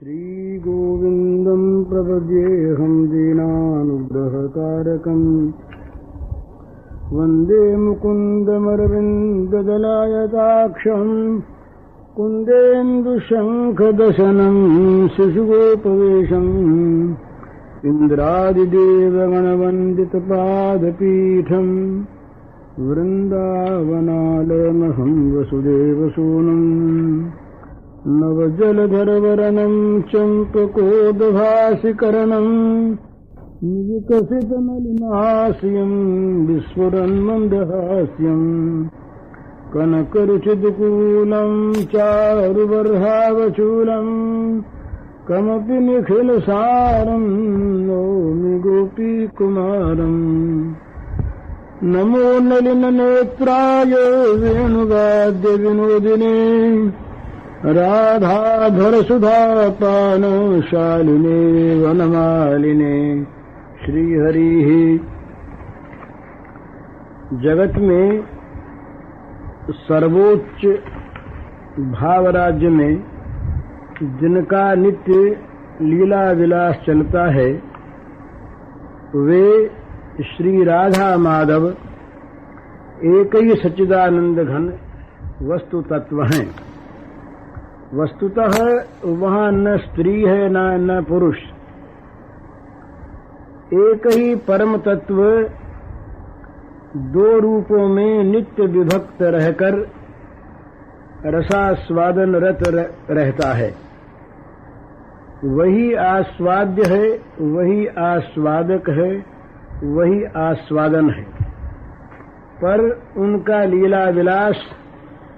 श्रीगोविन्दं प्रपद्येऽहं दीनानुग्रहकारकम् वन्दे मुकुन्दमरविन्ददलायताक्षम् कुन्देन्दुशङ्खदशनं शिशुगोपवेशम् इन्द्रादिदेवगणवन्दितपादपीठम् वृन्दावनालयमहं वसुदेवसूनम् नवजलधरवरणं चम्पकोदभासिकरणं विकसितनलिनास्यं विस्फुरन्मन्दहास्यं कनकरुचिदुकूलं चारुबर्हावचूलं कमपि निखिलसारं नौमि गोपीकुमारम् नमो नलिननेत्राय वेणुवाद्यविनोदिने राधाधरसुधापानशालिने वनमालिने। श्रीहरिः जगत में सर्वोच्च भावराज्य में जिनका नित्य लीला विलास चलता है वे श्री राधा माधव एक ही सच्चिदानंद घन वस्तु तत्व हैं। वस्तुतः वहाँ न स्त्री है न पुरुष, एक ही परम तत्व दो रूपों में नित्य विभक्त रहकर रसास्वादन रत रहता है। वही आस्वाद्य है, वही आस्वादक है, वही आस्वादन है, पर उनका लीला विलास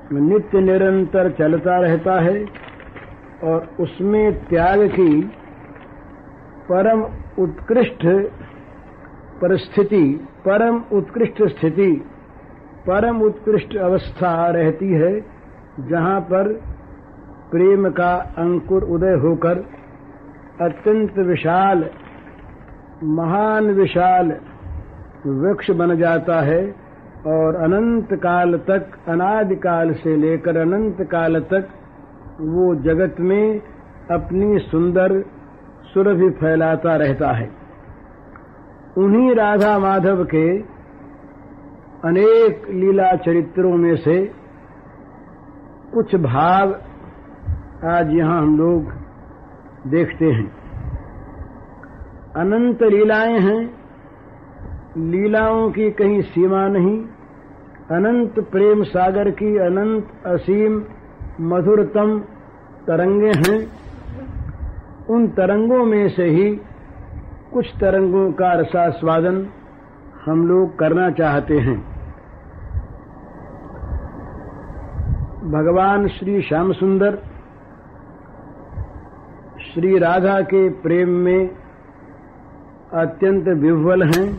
नित्य निरंतर चलता रहता है और उसमें त्याग की परम उत्कृष्ट परिस्थिति, परम उत्कृष्ट स्थिति, परम उत्कृष्ट अवस्था रहती है, जहाँ पर प्रेम का अंकुर उदय होकर अत्यंत विशाल, महान विशाल वृक्ष बन जाता है और अनंत काल तक, अनादि काल से लेकर अनंत काल तक वो जगत में अपनी सुंदर सुरभि फैलाता रहता है। उन्हीं राधा माधव के अनेक लीला चरित्रों में से कुछ भाव आज यहाँ हम लोग देखते हैं। अनंत लीलाएं हैं, लीलाओं की कहीं सीमा नहीं, अनंत प्रेम सागर की अनंत असीम मधुरतम तरंगे हैं। उन तरंगों में से ही कुछ तरंगों का रसास्वादन हम लोग करना चाहते हैं। भगवान श्री श्याम सुंदर श्री राधा के प्रेम में अत्यंत विह्वल हैं,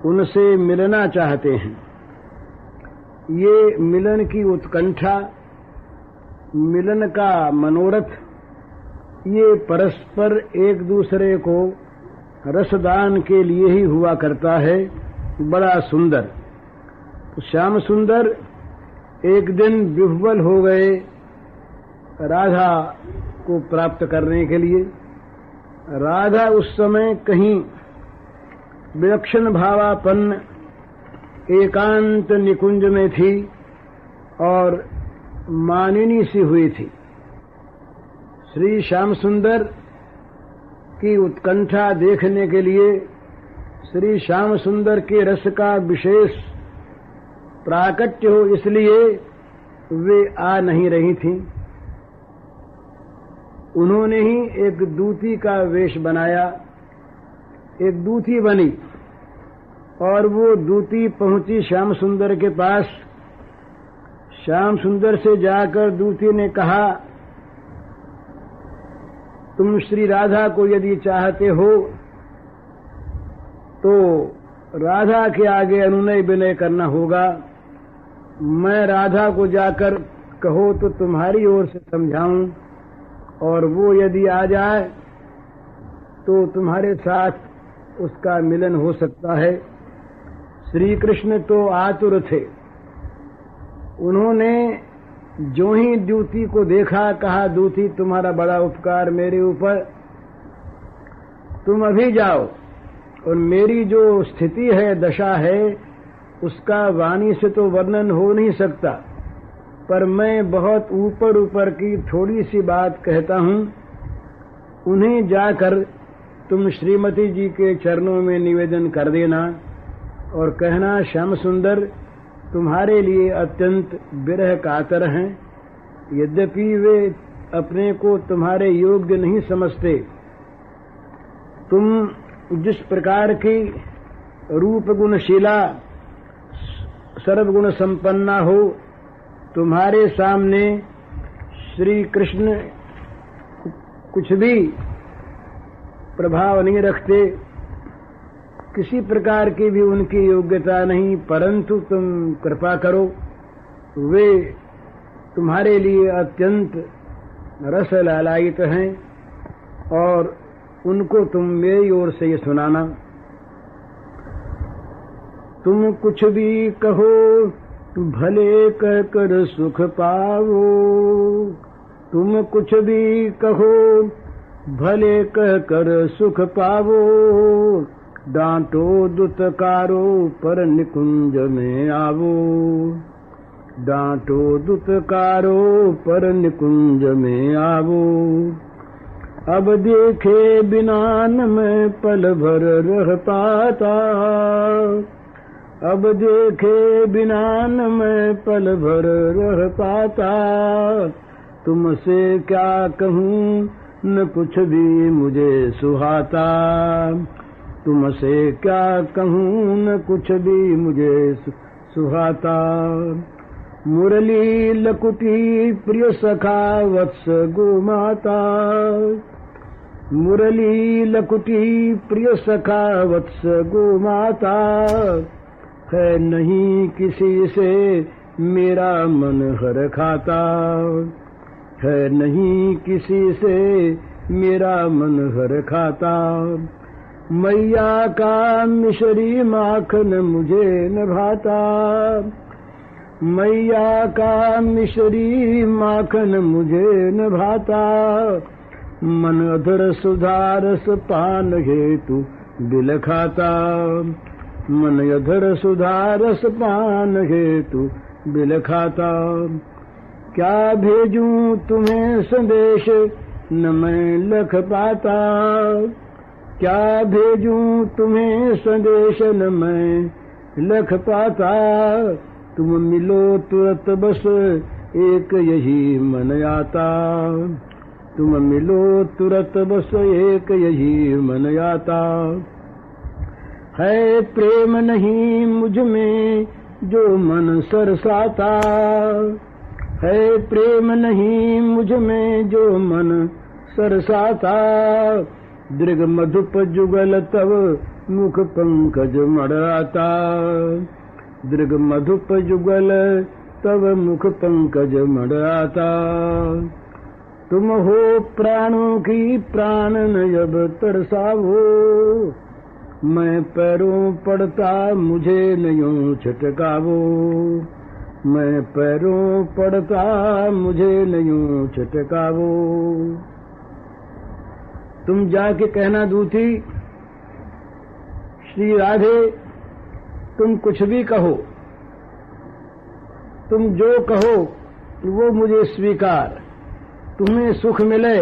उनसे मिलना चाहते हैं। ये मिलन की उत्कंठा, मिलन का मनोरथ, ये परस्पर एक दूसरे को रसदान के लिए ही हुआ करता है। बड़ा सुंदर। श्याम सुंदर एक दिन विह्वल हो गए राधा को प्राप्त करने के लिए। राधा उस समय कहीं विलक्षण भावापन्न एकांत निकुंज में थी और मानिनी सी हुई थी। श्री श्याम सुंदर की उत्कंठा देखने के लिए, श्री श्याम सुंदर के रस का विशेष प्राकट्य हो, इसलिए वे आ नहीं रही थीं। उन्होंने ही एक दूती का वेश बनाया, एक दूती बनी और वो दूती पहुंची श्याम सुंदर के पास। श्याम सुंदर से जाकर दूती ने कहा, तुम श्री राधा को यदि चाहते हो तो राधा के आगे अनुनय विनय करना होगा। मैं राधा को जाकर कहो तो तुम्हारी ओर से समझाऊं और वो यदि आ जाए तो तुम्हारे साथ उसका मिलन हो सकता है। श्री कृष्ण तो आतुर थे, उन्होंने जो ही दूती को देखा, कहा दूती तुम्हारा बड़ा उपकार मेरे ऊपर, तुम अभी जाओ, और मेरी जो स्थिति है, दशा है, उसका वाणी से तो वर्णन हो नहीं सकता, पर मैं बहुत ऊपर ऊपर की थोड़ी सी बात कहता हूं। उन्हें जाकर तुम श्रीमती जी के चरणों में निवेदन कर देना और कहना, श्याम सुंदर तुम्हारे लिए अत्यंत विरह कातर हैं। यद्यपि वे अपने को तुम्हारे योग्य नहीं समझते, तुम जिस प्रकार की रूप गुणशीला सर्वगुण संपन्ना हो, तुम्हारे सामने श्री कृष्ण कुछ भी प्रभाव नहीं रखते, किसी प्रकार की भी उनकी योग्यता नहीं, परंतु तुम कृपा करो, वे तुम्हारे लिए अत्यंत रस लालायित हैं और उनको तुम मेरी ओर से ये सुनाना। तुम कुछ भी कहो भले कह कर सुख पाओ, तुम कुछ भी कहो भले कह कर सुख पावो, डांटो दुत्कारो पर निकुंज में आवो, डांटो दुत्कारो पर निकुंज में आवो। अब देखे बिना न मैं पल भर रह पाता, अब देखे बिना न मैं पल भर रह पाता, तुमसे क्या कहूँ न कुछ भी मुझे सुहाता, तुमसे क्या कहूँ न कुछ भी मुझे सुहाता। मुरली लकुटी प्रिय सखा वत्स गोमाता, मुरली लकुटी प्रिय सखा वत्स गोमाता, है नहीं किसी से मेरा मन हर खाता, है नहीं किसी से मेरा मन हर खाता। मैया का मिश्री माखन मुझे न भाता, मैया का मिश्री माखन मुझे न भाता, मन अधर सुधारस पान हेतु बिल खाता, मन अधर सुधारस पान हेतु बिल खाता। क्या भेजूं तुम्हें संदेश न मैं लख पाता, क्या भेजूं तुम्हें संदेश न मैं लख पाता, तुम मिलो तुरंत बस एक यही मन आता, तुम मिलो तुरंत बस एक यही मन आता। है प्रेम नहीं मुझ में जो मन सरसाता, है प्रेम नहीं मुझ में जो मन सरसाता, दृग मधुप जुगल तब मुख पंकज मड़ाता, दृग मधुप जुगल तब मुख पंकज मड़ाता। तुम हो प्राणों की प्राण नयब तरसावो, मैं पैरों पड़ता मुझे नयों छटकावो, मैं पैरों पड़ता मुझे नयों छटकावो। तुम जाके कहना दूती, श्री राधे तुम कुछ भी कहो, तुम जो कहो वो मुझे स्वीकार, तुम्हें सुख मिले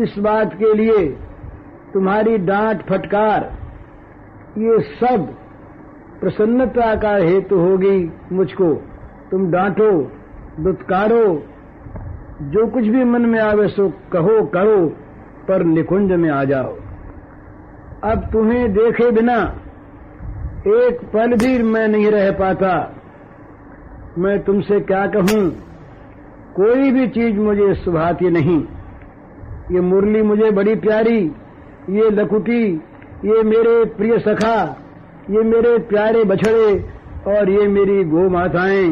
इस बात के लिए तुम्हारी डांट फटकार ये सब प्रसन्नता का हेतु होगी मुझको। तुम डांटो दुत्कारो, जो कुछ भी मन में आवे सो कहो करो, पर निकुंज में आ जाओ। अब तुम्हें देखे बिना एक पल भी मैं नहीं रह पाता। मैं तुमसे क्या कहूं, कोई भी चीज मुझे सुभाती नहीं। ये मुरली मुझे बड़ी प्यारी, ये लकुटी, ये मेरे प्रिय सखा, ये मेरे प्यारे बछड़े और ये मेरी गौ माताएं,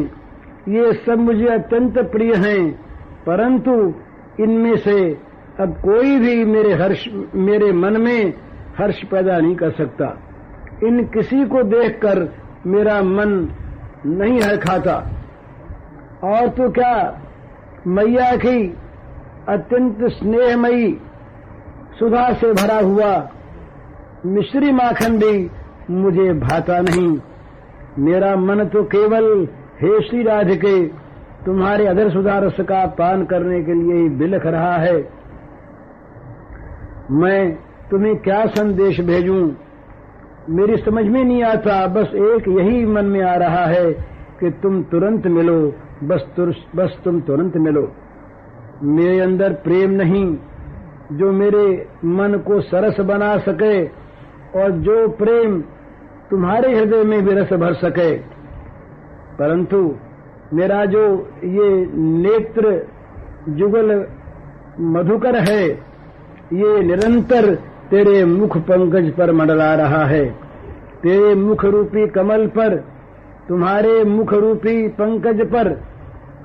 ये सब मुझे अत्यंत प्रिय हैं, परंतु इनमें से अब कोई भी मेरे मन में हर्ष पैदा नहीं कर सकता। इन किसी को देखकर मेरा मन नहीं है खाता। और तो क्या, मैया की अत्यंत स्नेहमयी सुधा से भरा हुआ मिश्री माखन भी मुझे भाता नहीं। मेरा मन तो केवल हे श्री राधिके तुम्हारे अधर सुधा रस का पान करने के लिए ही बिलख रहा है। मैं तुम्हें क्या संदेश भेजूं, मेरी समझ में नहीं आता। बस एक यही मन में आ रहा है कि तुम तुरंत मिलो, बस तुम तुरंत मिलो। मेरे अंदर प्रेम नहीं जो मेरे मन को सरस बना सके, और जो प्रेम तुम्हारे हृदय में भी रस भर सके। परंतु मेरा जो ये नेत्र जुगल मधुकर है, ये निरंतर तेरे मुख पंकज पर मंडला रहा है। तेरे मुख रूपी कमल पर, तुम्हारे मुख रूपी पंकज पर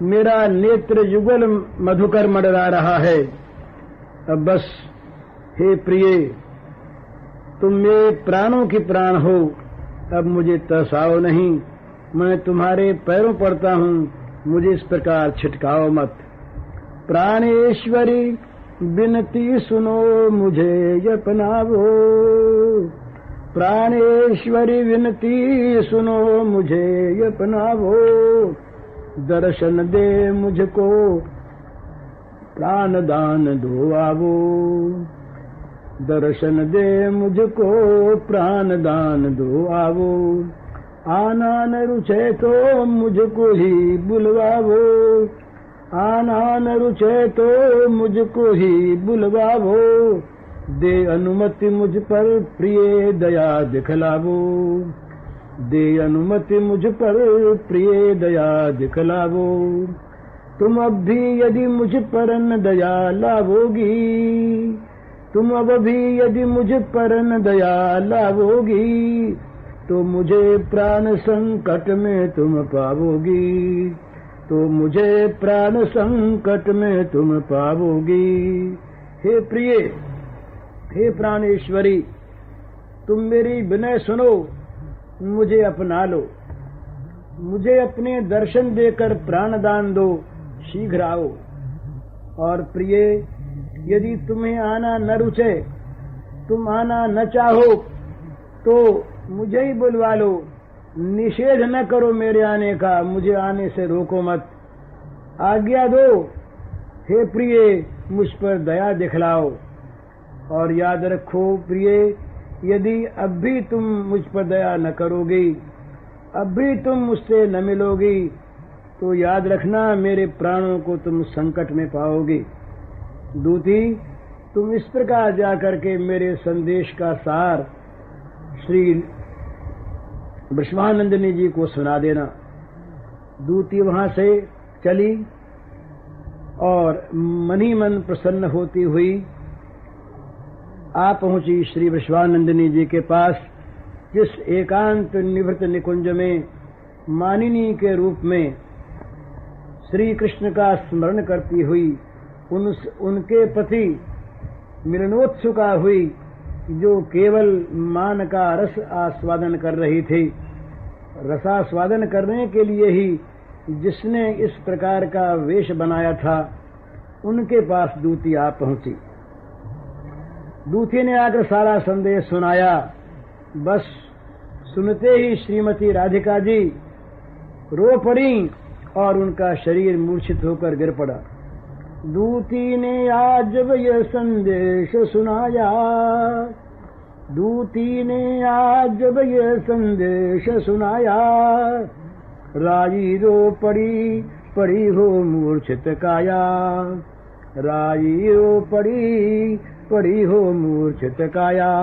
मेरा नेत्र जुगल मधुकर मंडला रहा है। अब बस हे प्रिय, तुम मेरे प्राणों की प्राण हो, अब मुझे तरसाओ नहीं। मैं तुम्हारे पैरों पड़ता हूँ, मुझे इस प्रकार छिटकाओ मत। प्राणेश्वरी विनती सुनो मुझे अपनावो, प्राणेश्वरी विनती सुनो मुझे अपनावो। दर्शन दे मुझको प्राण दान दो आवो, दर्शन दे मुझको प्राण दान दो आवो। आना न रुचे तो मुझको ही बुलवावो, आना न रुचे तो मुझको ही बुलवावो। दे अनुमति मुझ पर प्रिय दया दिखलावो, दे अनुमति मुझ पर प्रिय दया दिखलावो। तुम अब भी यदि मुझ पर न दया लावोगी, तुम अब भी यदि मुझ पर न दया लावोगी, तो मुझे प्राण संकट में तुम पावोगी, तो मुझे प्राण संकट में तुम पावोगी। हे प्रिय, हे प्राणेश्वरी, तुम मेरी विनय सुनो, मुझे अपना लो, मुझे अपने दर्शन देकर प्राणदान दो, शीघ्र आओ। और प्रिय, यदि तुम्हें आना न रुचे, तुम आना न चाहो, तो मुझे ही बुलवा लो। निषेध न करो मेरे आने का, मुझे आने से रोको मत, आज्ञा दो। हे प्रिय, मुझ पर दया दिखलाओ। और याद रखो प्रिय, यदि अब भी तुम मुझ पर दया न करोगी, अब भी तुम मुझसे न मिलोगी, तो याद रखना मेरे प्राणों को तुम संकट में पाओगी। दूती, तुम इस प्रकार जाकर के मेरे संदेश का सार श्री वृषभानंदिनी जी को सुना देना। दूती वहां से चली और मन ही मन प्रसन्न होती हुई आ पहुंची श्री वृषभानंदिनी जी के पास, जिस एकांत निवृत्त निकुंज में मानिनी के रूप में श्री कृष्ण का स्मरण करती हुई उनके पति मिलनोत्सुका हुई, जो केवल मान का रस आस्वादन कर रही थी। रसास्वादन करने के लिए ही जिसने इस प्रकार का वेश बनाया था, उनके पास दूती आ पहुंची। दूती ने आकर सारा संदेश सुनाया। बस सुनते ही श्रीमती राधिका जी रो पड़ी और उनका शरीर मूर्छित होकर गिर पड़ा। दूती ने आज जब यह संदेश सुनाया, दूती ने आज जब यह संदेश सुनाया, राई रो पड़ी पड़ी हो मूर्छित काया, राई रो पड़ी पड़ी हो मूर्छित काया।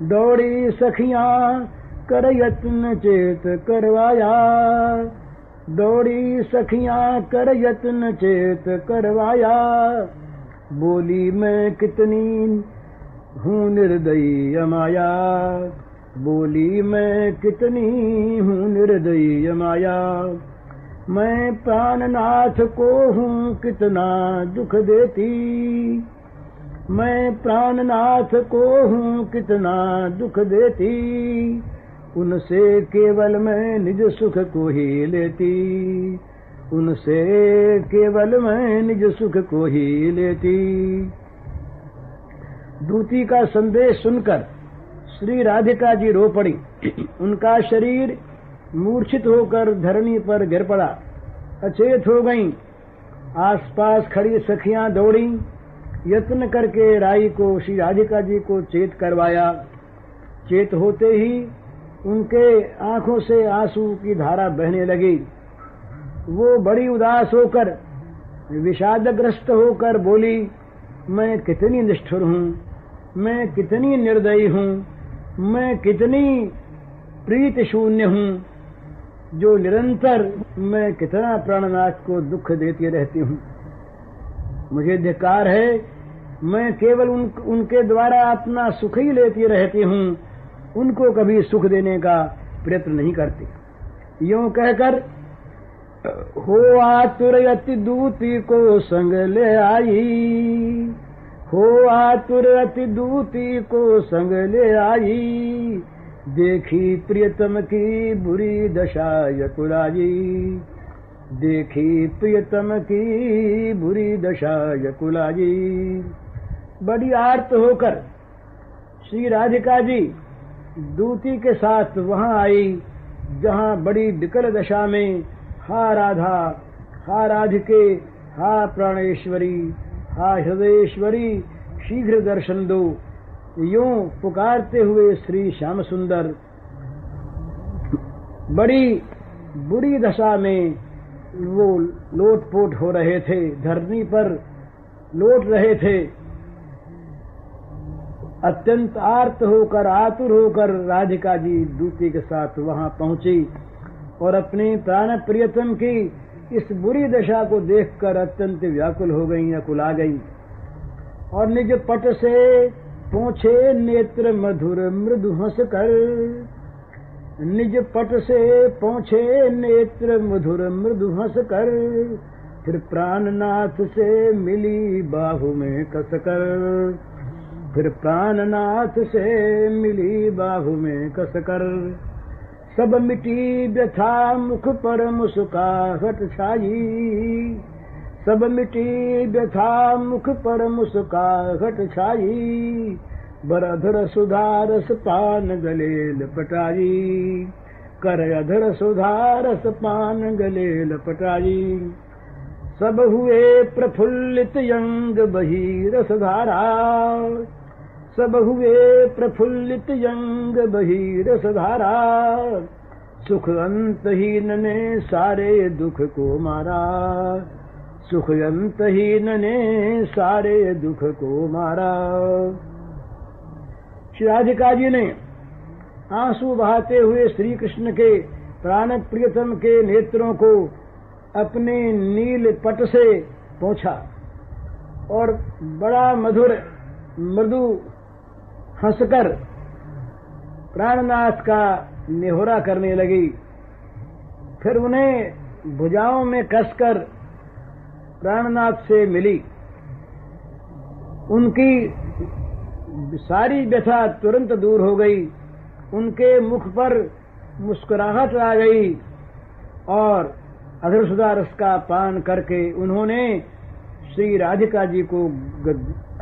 दौड़ी सखियां कर यत्न चेत करवाया, दौड़ी सखियां कर यत्न चेत करवाया। बोली मैं कितनी हूँ निर्दयी अमाया, बोली मैं कितनी हूँ निर्दयी अमाया। मैं प्राणनाथ को हूँ कितना दुख देती, मैं प्राणनाथ को हूँ कितना दुख देती। उनसे केवल मैं निज सुख को ही लेती, उनसे केवल मैं निज सुख को ही लेती। दूती का संदेश सुनकर श्री राधिका जी रो पड़ी। उनका शरीर मूर्छित होकर धरनी पर गिर पड़ा, अचेत हो गईं। आसपास खड़ी सखियां दौड़ी, यत्न करके राई को, श्री राधिका जी को चेत करवाया। चेत होते ही उनके आंखों से आंसू की धारा बहने लगी। वो बड़ी उदास होकर, विषादग्रस्त होकर बोली, मैं कितनी निष्ठुर हूँ, मैं कितनी निर्दयी हूँ, मैं कितनी प्रीत शून्य हूँ, जो निरंतर मैं कितना प्राणनाथ को दुख देती रहती हूँ। मुझे धिक्कार है, मैं केवल उनके द्वारा अपना सुख ही लेती रहती हूँ, उनको कभी सुख देने का प्रयत्न नहीं करती। यूं कहकर हो आतुर अति दूती को संग ले आई, हो आतुर अति दूती को संग ले आई, देखी प्रियतम की बुरी दशा यकुलाजी, देखी प्रियतम की बुरी दशा यकुलाजी। बड़ी आर्त होकर श्री राधिका जी दूती के साथ वहां आई, जहां बड़ी विकल दशा में हा राधा, हा राधिके, हा प्राणेश्वरी, हा हृदयेश्वरी, शीघ्र दर्शन दो, यूं पुकारते हुए श्री श्याम सुंदर बड़ी बुरी दशा में वो लोटपोट हो रहे थे, धरनी पर लौट रहे थे। अत्यंत आर्त होकर, आतुर होकर राधिका जी दूती के साथ वहां पहुंची और अपनी प्राण प्रियतम की इस बुरी दशा को देखकर अत्यंत व्याकुल हो गई, अकुला गई और निज पट से पोंछे नेत्र मधुर मृदु हंस कर, निज पट से पोंछे नेत्र मधुर मृदु हंस कर, फिर प्राणनाथ से मिली बाहु में कसकर, फिर प्राणनाथ से मिली बाहु में कसकर। सब मिटी व्यथा मुख पर मुस्काहट छाई, सब मिटी व्यथा मुख पर मुस्काहट छाई, बरधर सुधारस पान गले लपटाई, कर अधर सुधारस पान गले लपटाई। सब हुए प्रफुल्लित यंग बही रसधारा, सब हुए प्रफुल्लित यंग बही रसधारा, सुख अंतहीन ने सारे दुख को मारा, सुख अंतहीन ने सारे दुख को मारा। श्री राधिका जी ने आंसू बहाते हुए श्री कृष्ण के प्राण प्रियतम के नेत्रों को अपने नील पट से पोंछा और बड़ा मधुर मृदु हंसकर प्राणनाथ का निहोरा करने लगी। फिर उन्हें भुजाओं में कसकर प्राणनाथ से मिली। उनकी सारी व्यथा तुरंत दूर हो गई, उनके मुख पर मुस्कुराहट आ गई और अधर सुधा रस का पान करके उन्होंने श्री राधिका जी को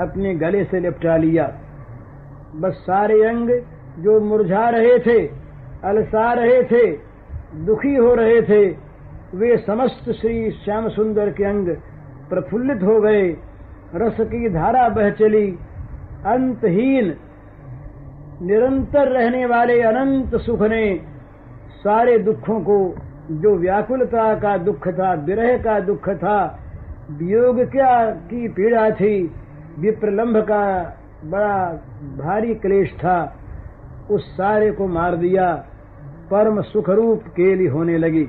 अपने गले से लिपटा लिया। बस सारे अंग जो मुरझा रहे थे, अलसा रहे थे, दुखी हो रहे थे, वे समस्त श्री श्याम सुंदर के अंग प्रफुल्लित हो गए। रस की धारा बह चली। अंतहीन निरंतर रहने वाले अनंत सुख ने सारे दुखों को, जो व्याकुलता का दुख था, विरह का दुख था, वियोग की पीड़ा थी, विप्रलंभ का बड़ा भारी क्लेश था, उस सारे को मार दिया। परम सुखरूप केली होने लगी।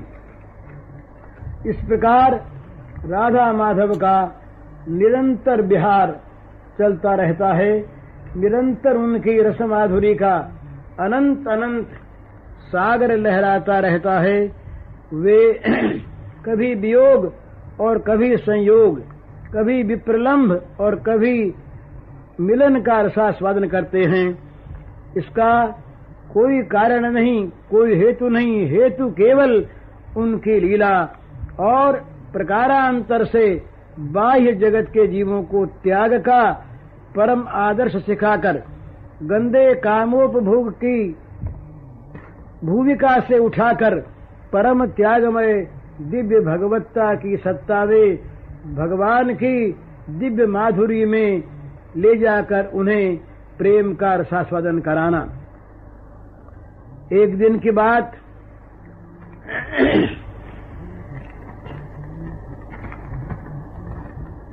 इस प्रकार राधा माधव का निरंतर विहार चलता रहता है। निरंतर उनकी रसमाधुरी का अनंत अनंत सागर लहराता रहता है। वे कभी वियोग और कभी संयोग, कभी विप्रलंभ और कभी मिलन का रसास्वादन करते हैं। इसका कोई कारण नहीं, कोई हेतु नहीं, हेतु केवल उनकी लीला और प्रकारांतर से बाह्य जगत के जीवों को त्याग का परम आदर्श सिखाकर गंदे कामोपभोग की भूमिका से उठाकर परम त्यागमय दिव्य भगवत्ता की सत्ता वे भगवान की दिव्य माधुरी में ले जाकर उन्हें प्रेम का रसास्वादन कराना। एक दिन की बात,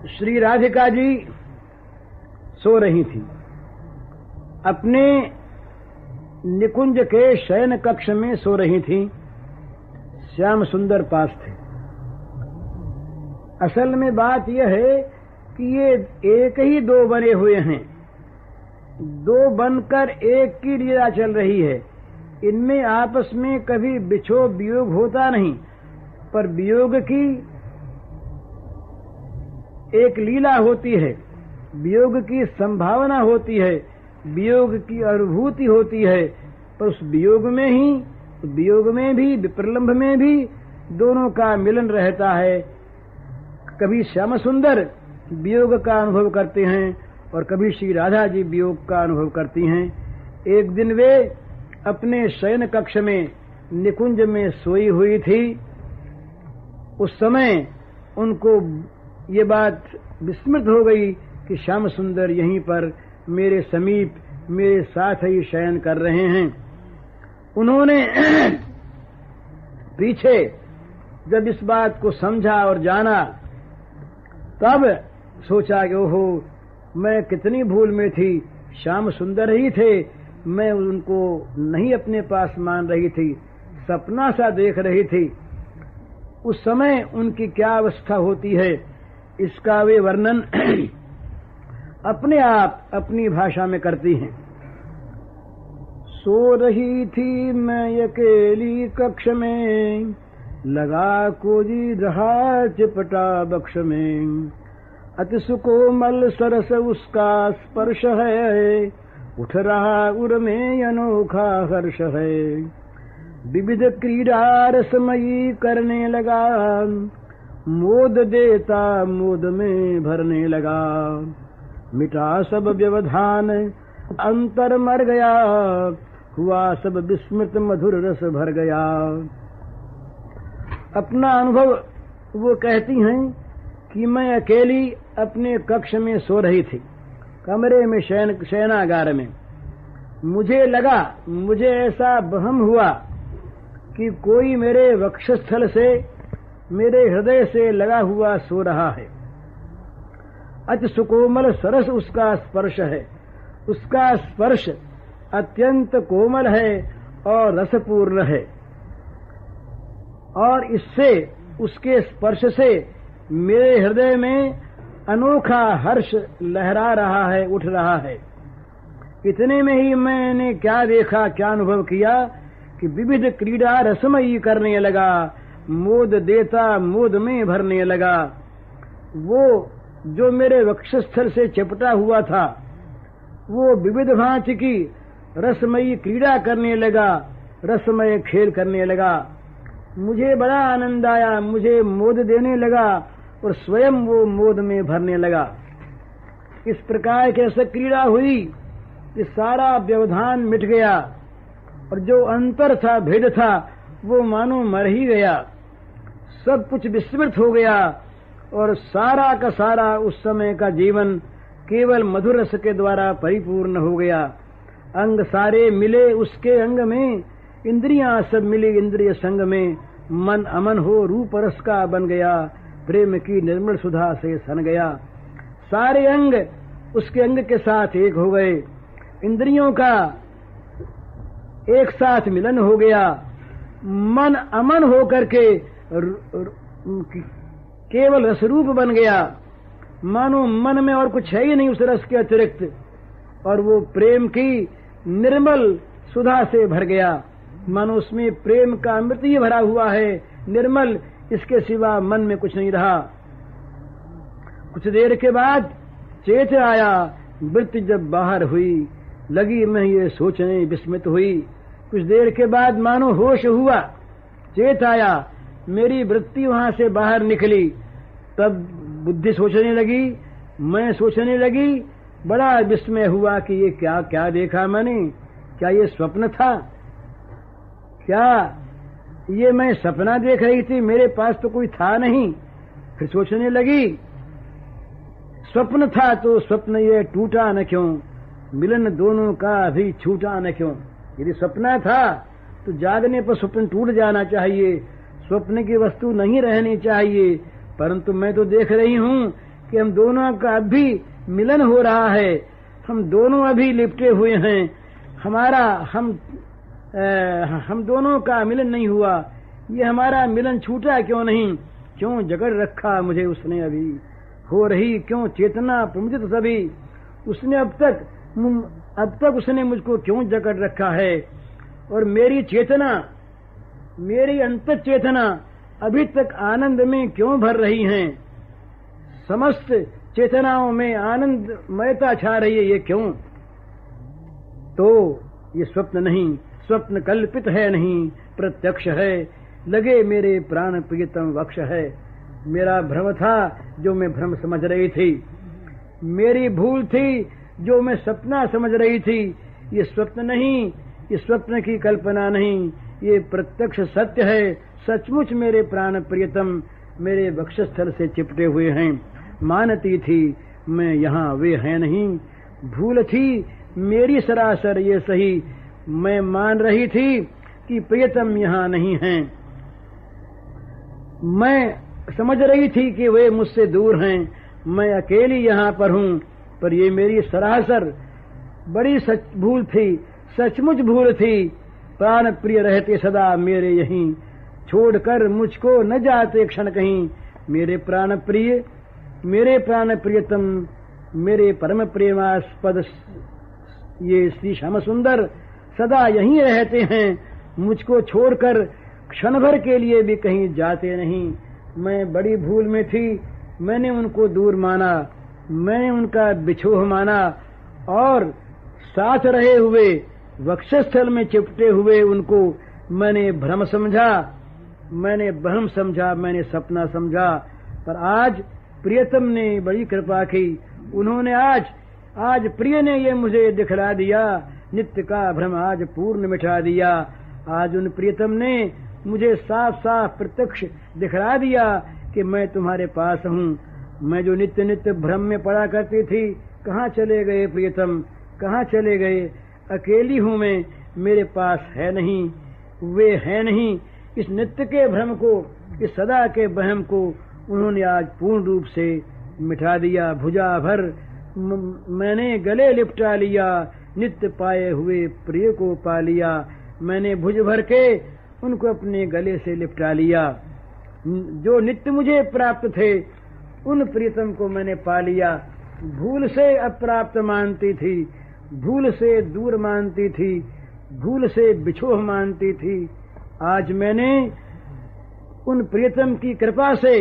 श्री राधिका जी सो रही थी। अपने निकुंज के शयन कक्ष में सो रही थी। श्याम सुंदर पास थे। असल में बात यह है कि ये एक ही दो बने हुए हैं, दो बनकर एक की लीला चल रही है। इनमें आपस में कभी बिछोह वियोग होता नहीं, पर वियोग की एक लीला होती है, वियोग की संभावना होती है, वियोग की अनुभूति होती है। पर उस वियोग में भी विप्रलंभ में भी दोनों का मिलन रहता है। कभी श्याम सुंदर वियोग का अनुभव करते हैं और कभी श्री राधा जी वियोग का अनुभव करती हैं। एक दिन वे अपने शयन कक्ष में निकुंज में सोई हुई थी। उस समय उनको ये बात विस्मृत हो गई कि श्याम सुंदर यहीं पर मेरे समीप मेरे साथ ही शयन कर रहे हैं। उन्होंने पीछे जब इस बात को समझा और जाना, तब सोचा कि ओहो, मैं कितनी भूल में थी। श्याम सुंदर ही थे, मैं उनको नहीं अपने पास मान रही थी, सपना सा देख रही थी। उस समय उनकी क्या अवस्था होती है, इसका वे वर्णन अपने आप अपनी भाषा में करती हैं। सो रही थी मैं अकेली कक्ष में, लगा कोई रहा चिपटा बक्ष में। अति सुकोमल सरस उसका स्पर्श है, उठ रहा उर में अनोखा हर्ष है। विविध क्रीड़ा रसमयी करने लगा, मोद देता मोद में भरने लगा। मिटा सब व्यवधान अंतर मर गया, हुआ सब विस्मृत मधुर रस भर गया। अपना अनुभव वो कहती हैं कि मैं अकेली अपने कक्ष में सो रही थी, कमरे में शयनागार में। मुझे ऐसा भ्रम हुआ कि कोई मेरे वक्षस्थल से, मेरे हृदय से लगा हुआ सो रहा है। अति सुकोमल सरस उसका स्पर्श है, उसका स्पर्श अत्यंत कोमल है और रसपूर्ण है, और इससे, उसके स्पर्श से मेरे हृदय में अनोखा हर्ष लहरा रहा है, उठ रहा है। इतने में ही मैंने क्या देखा, क्या अनुभव किया कि विविध क्रीड़ा रसमयी करने लगा, मोद देता मोद में भरने लगा। वो जो मेरे वक्षस्थल से चिपटा हुआ था, वो विविध भांति की रसमयी क्रीड़ा करने लगा, रसमय खेल करने लगा। मुझे बड़ा आनंद आया, मुझे मोद देने लगा और स्वयं वो मोद में भरने लगा। इस प्रकार की ऐसी क्रीड़ा हुई कि सारा व्यवधान मिट गया और जो अंतर था, भेद था, वो मानो मर ही गया। सब कुछ विस्मृत हो गया और सारा का सारा उस समय का जीवन केवल मधुर रस के द्वारा परिपूर्ण हो गया। अंग सारे मिले उसके अंग में, इंद्रियां सब मिली इंद्रिय संग में। मन अमन हो रूप रस का बन गया, प्रेम की निर्मल सुधा से सन गया। सारे अंग उसके अंग के साथ एक हो गए, इंद्रियों का एक साथ मिलन हो गया। मन अमन होकर के केवल रसरूप बन गया, मानो मन में और कुछ है ही नहीं उस रस के अतिरिक्त, और वो प्रेम की निर्मल सुधा से भर गया। मानो उसमें प्रेम का अमृत ही भरा हुआ है, निर्मल, इसके सिवा मन में कुछ नहीं रहा। कुछ देर के बाद चेत आया, वृत्ति जब बाहर हुई, लगी मैं ये सोचने विस्मित हुई। कुछ देर के बाद मानो होश हुआ, चेत आया, मेरी वृत्ति वहां से बाहर निकली, तब बुद्धि सोचने लगी, मैं सोचने लगी, बड़ा विस्मय हुआ कि ये क्या क्या देखा मैंने, क्या ये स्वप्न था, क्या ये मैं सपना देख रही थी, मेरे पास तो कोई था नहीं। फिर सोचने लगी, स्वप्न था तो स्वप्न ये टूटा न क्यों, मिलन दोनों का भी छूटा न क्यों। यदि सपना था तो जागने पर स्वप्न टूट जाना चाहिए, स्वप्न की वस्तु नहीं रहनी चाहिए, परंतु मैं तो देख रही हूं कि हम दोनों का अभी मिलन हो रहा है, हम दोनों अभी लिपटे हुए हैं, हम दोनों का मिलन नहीं हुआ, ये हमारा मिलन छूटा क्यों नहीं, क्यों जकड़ रखा मुझे उसने अभी, हो रही क्यों चेतना प्रमुदित सभी, उसने अब तक उसने मुझको क्यों जकड़ रखा है, और मेरी चेतना, मेरी अंत चेतना अभी तक आनंद में क्यों भर रही हैं, समस्त चेतनाओं में आनंदमयता छा रही है, ये क्यों। तो ये स्वप्न नहीं, स्वप्न कल्पित है नहीं, प्रत्यक्ष है, लगे मेरे प्राण प्रियतम वक्ष है। मेरा भ्रम था जो मैं भ्रम समझ रही थी, मेरी भूल थी जो मैं सपना समझ रही थी, ये स्वप्न नहीं, ये स्वप्न की कल्पना नहीं, ये प्रत्यक्ष सत्य है, सचमुच मेरे प्राण प्रियतम मेरे वक्षस्थल से चिपटे हुए हैं। मानती थी मैं यहाँ, वे हैं नहीं, भूल थी मेरी सरासर ये सही, मैं मान रही थी कि प्रियतम यहाँ नहीं हैं, मैं समझ रही थी कि वे मुझसे दूर हैं, मैं अकेली यहाँ पर हूँ, पर ये मेरी सरासर बड़ी भूल थी, सचमुच भूल थी। प्राण प्रिय रहते सदा मेरे यहीं, छोड़कर मुझको न जाते क्षण कहीं, मेरे प्राण प्रिय, मेरे प्राण प्रियतम, मेरे परम प्रेमास्पद ये श्री श्याम सुंदर सदा यहीं रहते हैं, मुझको छोड़कर क्षण भर के लिए भी कहीं जाते नहीं। मैं बड़ी भूल में थी, मैंने उनको दूर माना, मैंने उनका बिछोह माना, और साथ रहे हुए वक्षस्थल में चिपटे हुए उनको मैंने भ्रम समझा, मैंने भ्रम समझा, मैंने सपना समझा। पर आज प्रियतम ने बड़ी कृपा की, उन्होंने आज प्रिय ने ये मुझे दिखला दिया, नित्य का भ्रम आज पूर्ण मिटा दिया। आज उन प्रियतम ने मुझे साफ साफ प्रत्यक्ष दिखला दिया कि मैं तुम्हारे पास हूँ। मैं जो नित्य नित्य भ्रम में पड़ा करती थी, कहाँ चले गए प्रियतम, कहाँ चले गए, अकेली हूँ मैं, मेरे पास है नहीं, वे है नहीं। इस नित्य के भ्रम को, इस सदा के वहम को उन्होंने आज पूर्ण रूप से मिटा दिया। भुजा भर मैंने गले लिपटा लिया, नित्य पाए हुए प्रिय को पा लिया। मैंने भुज भर के उनको अपने गले से लिपटा लिया। जो नित्य मुझे प्राप्त थे उन प्रियतम को मैंने पा लिया। भूल से अप्राप्त मानती थी, भूल से दूर मानती थी, भूल से बिछोह मानती थी। आज मैंने उन प्रियतम की कृपा से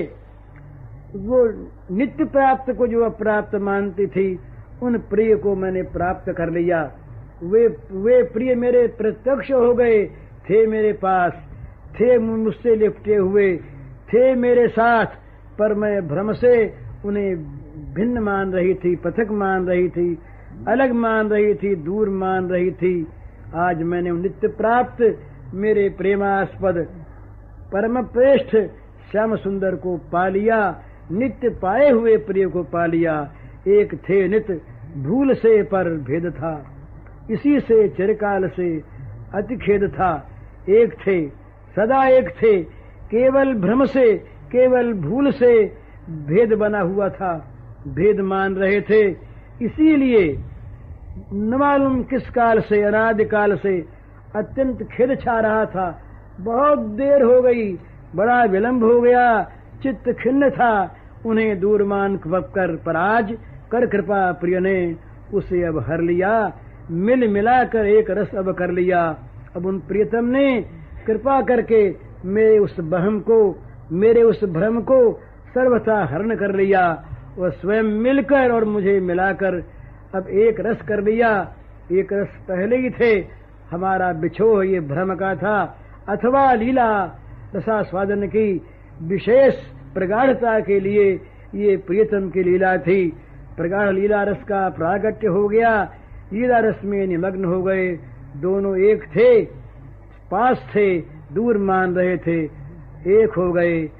वो नित्य प्राप्त को जो अप्राप्त मानती थी, उन प्रिय को मैंने प्राप्त कर लिया। वे प्रिय मेरे प्रत्यक्ष हो गए, थे मेरे पास, थे मुझसे लिपटे हुए, थे मेरे साथ, पर मैं भ्रम से उन्हें भिन्न मान रही थी, पृथक मान रही थी, अलग मान रही थी, दूर मान रही थी। आज मैंने नित्य प्राप्त मेरे प्रेमास्पद परम श्रेष्ठ श्याम सुंदर को पा लिया, नित्य पाए हुए प्रिय को पा लिया। एक थे नित्य भूल से पर भेद था, इसी से चिरकाल से अति खेद था। एक थे, सदा एक थे, केवल भ्रम से, केवल भूल से भेद बना हुआ था, भेद मान रहे थे। इसीलिए न मालूम किस काल से, अनादि काल से अत्यंत खेद छा रहा था। बहुत देर हो गई, बड़ा विलंब हो गया, चित्त खिन्न था उन्हें दूर मान कर, पर आज कर कृपा प्रिय ने उसे अब हर लिया। मिल मिलाकर एक रस अब कर लिया। अब उन प्रियतम ने कृपा करके मेरे उस बहम को, मेरे उस भ्रम को सर्वथा हरण कर लिया, और स्वयं मिलकर और मुझे मिलाकर अब एक रस कर लिया। एक रस पहले ही थे, हमारा बिछोह ये भ्रम का था, अथवा लीला रसास्वादन की विशेष प्रगाढ़ता के लिए ये प्रियतम की लीला थी। प्रगाढ़ लीला रस का प्रागट्य हो गया, लीला रस में निमग्न हो गए। दोनों एक थे, पास थे, दूर मान रहे थे, एक हो गए,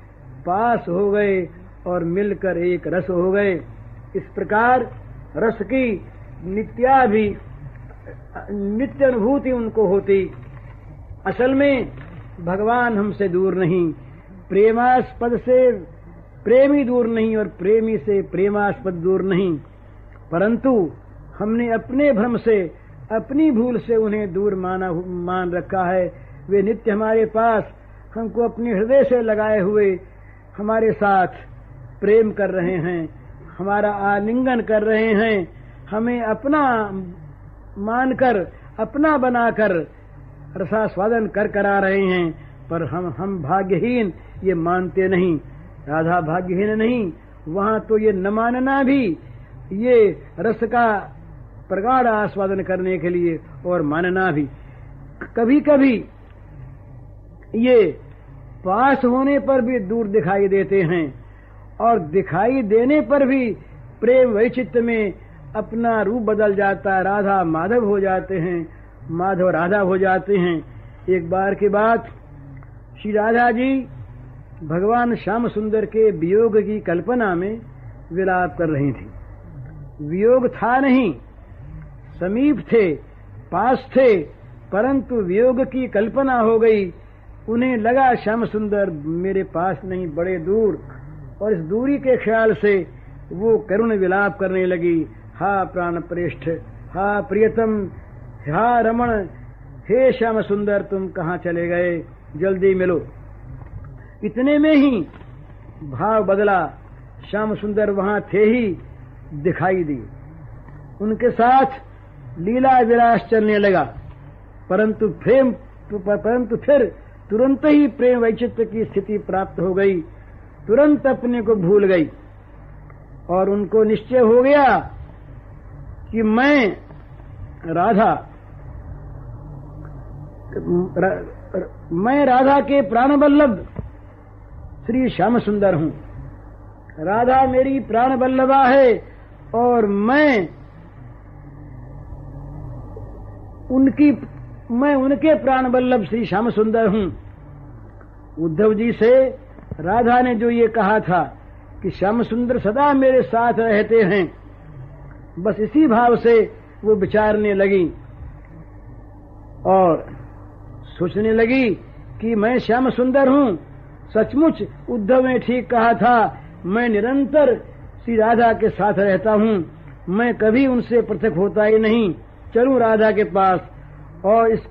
पास हो गए और मिलकर एक रस हो गए। इस प्रकार रस की नित्य अनुभूति उनको होती। असल में भगवान हमसे दूर नहीं, प्रेमास्पद से प्रेमी दूर नहीं और प्रेमी से प्रेमास्पद दूर नहीं, परंतु हमने अपने भ्रम से, अपनी भूल से उन्हें दूर मान रखा है। वे नित्य हमारे पास, हमको अपने हृदय से लगाए हुए हमारे साथ प्रेम कर रहे हैं, हमारा आलिंगन कर रहे हैं, हमें अपना मानकर, अपना बनाकर रसास्वादन करा रहे हैं। पर हम भाग्यहीन ये मानते नहीं। राधा भाग्यहीन नहीं, वहां तो ये न मानना भी, ये रस का प्रगाढ़ आस्वादन करने के लिए, और मानना भी। कभी कभी ये पास होने पर भी दूर दिखाई देते हैं, और दिखाई देने पर भी प्रेम वैचित्र्य में अपना रूप बदल जाता है। राधा माधव हो जाते हैं, माधव राधा हो जाते हैं। एक बार की बात, श्री राधा जी भगवान श्याम सुंदर के वियोग की कल्पना में विलाप कर रही थी। वियोग था नहीं, समीप थे, पास थे, परंतु वियोग की कल्पना हो गई। उन्हें लगा श्याम सुंदर मेरे पास नहीं, बड़े दूर, और इस दूरी के ख्याल से वो करुण विलाप करने लगी। हा प्राण प्रेष्ठ, हा प्रियतम, हा रमण, हे श्याम सुंदर तुम कहाँ चले गए, जल्दी मिलो। इतने में ही भाव बदला, श्याम सुंदर वहां थे ही दिखाई दिए। उनके साथ लीला विलास चलने लगा, परंतु फिर तुरंत ही प्रेम वैचित्र्य की स्थिति प्राप्त हो गई। तुरंत अपने को भूल गई और उनको निश्चय हो गया कि मैं राधा के प्राण वल्लभ श्री श्याम सुंदर हूं। राधा मेरी प्राण वल्लभा है और मैं उनके प्राण वल्लभ श्री श्याम सुंदर हूं। उद्धव जी से राधा ने जो ये कहा था कि श्याम सुंदर सदा मेरे साथ रहते हैं, बस इसी भाव से वो विचारने लगी और सोचने लगी कि मैं श्याम सुंदर हूं। सचमुच उद्धव ने ठीक कहा था, मैं निरंतर श्री राधा के साथ रहता हूं, मैं कभी उनसे पृथक होता ही नहीं। चलूं राधा के पास और इस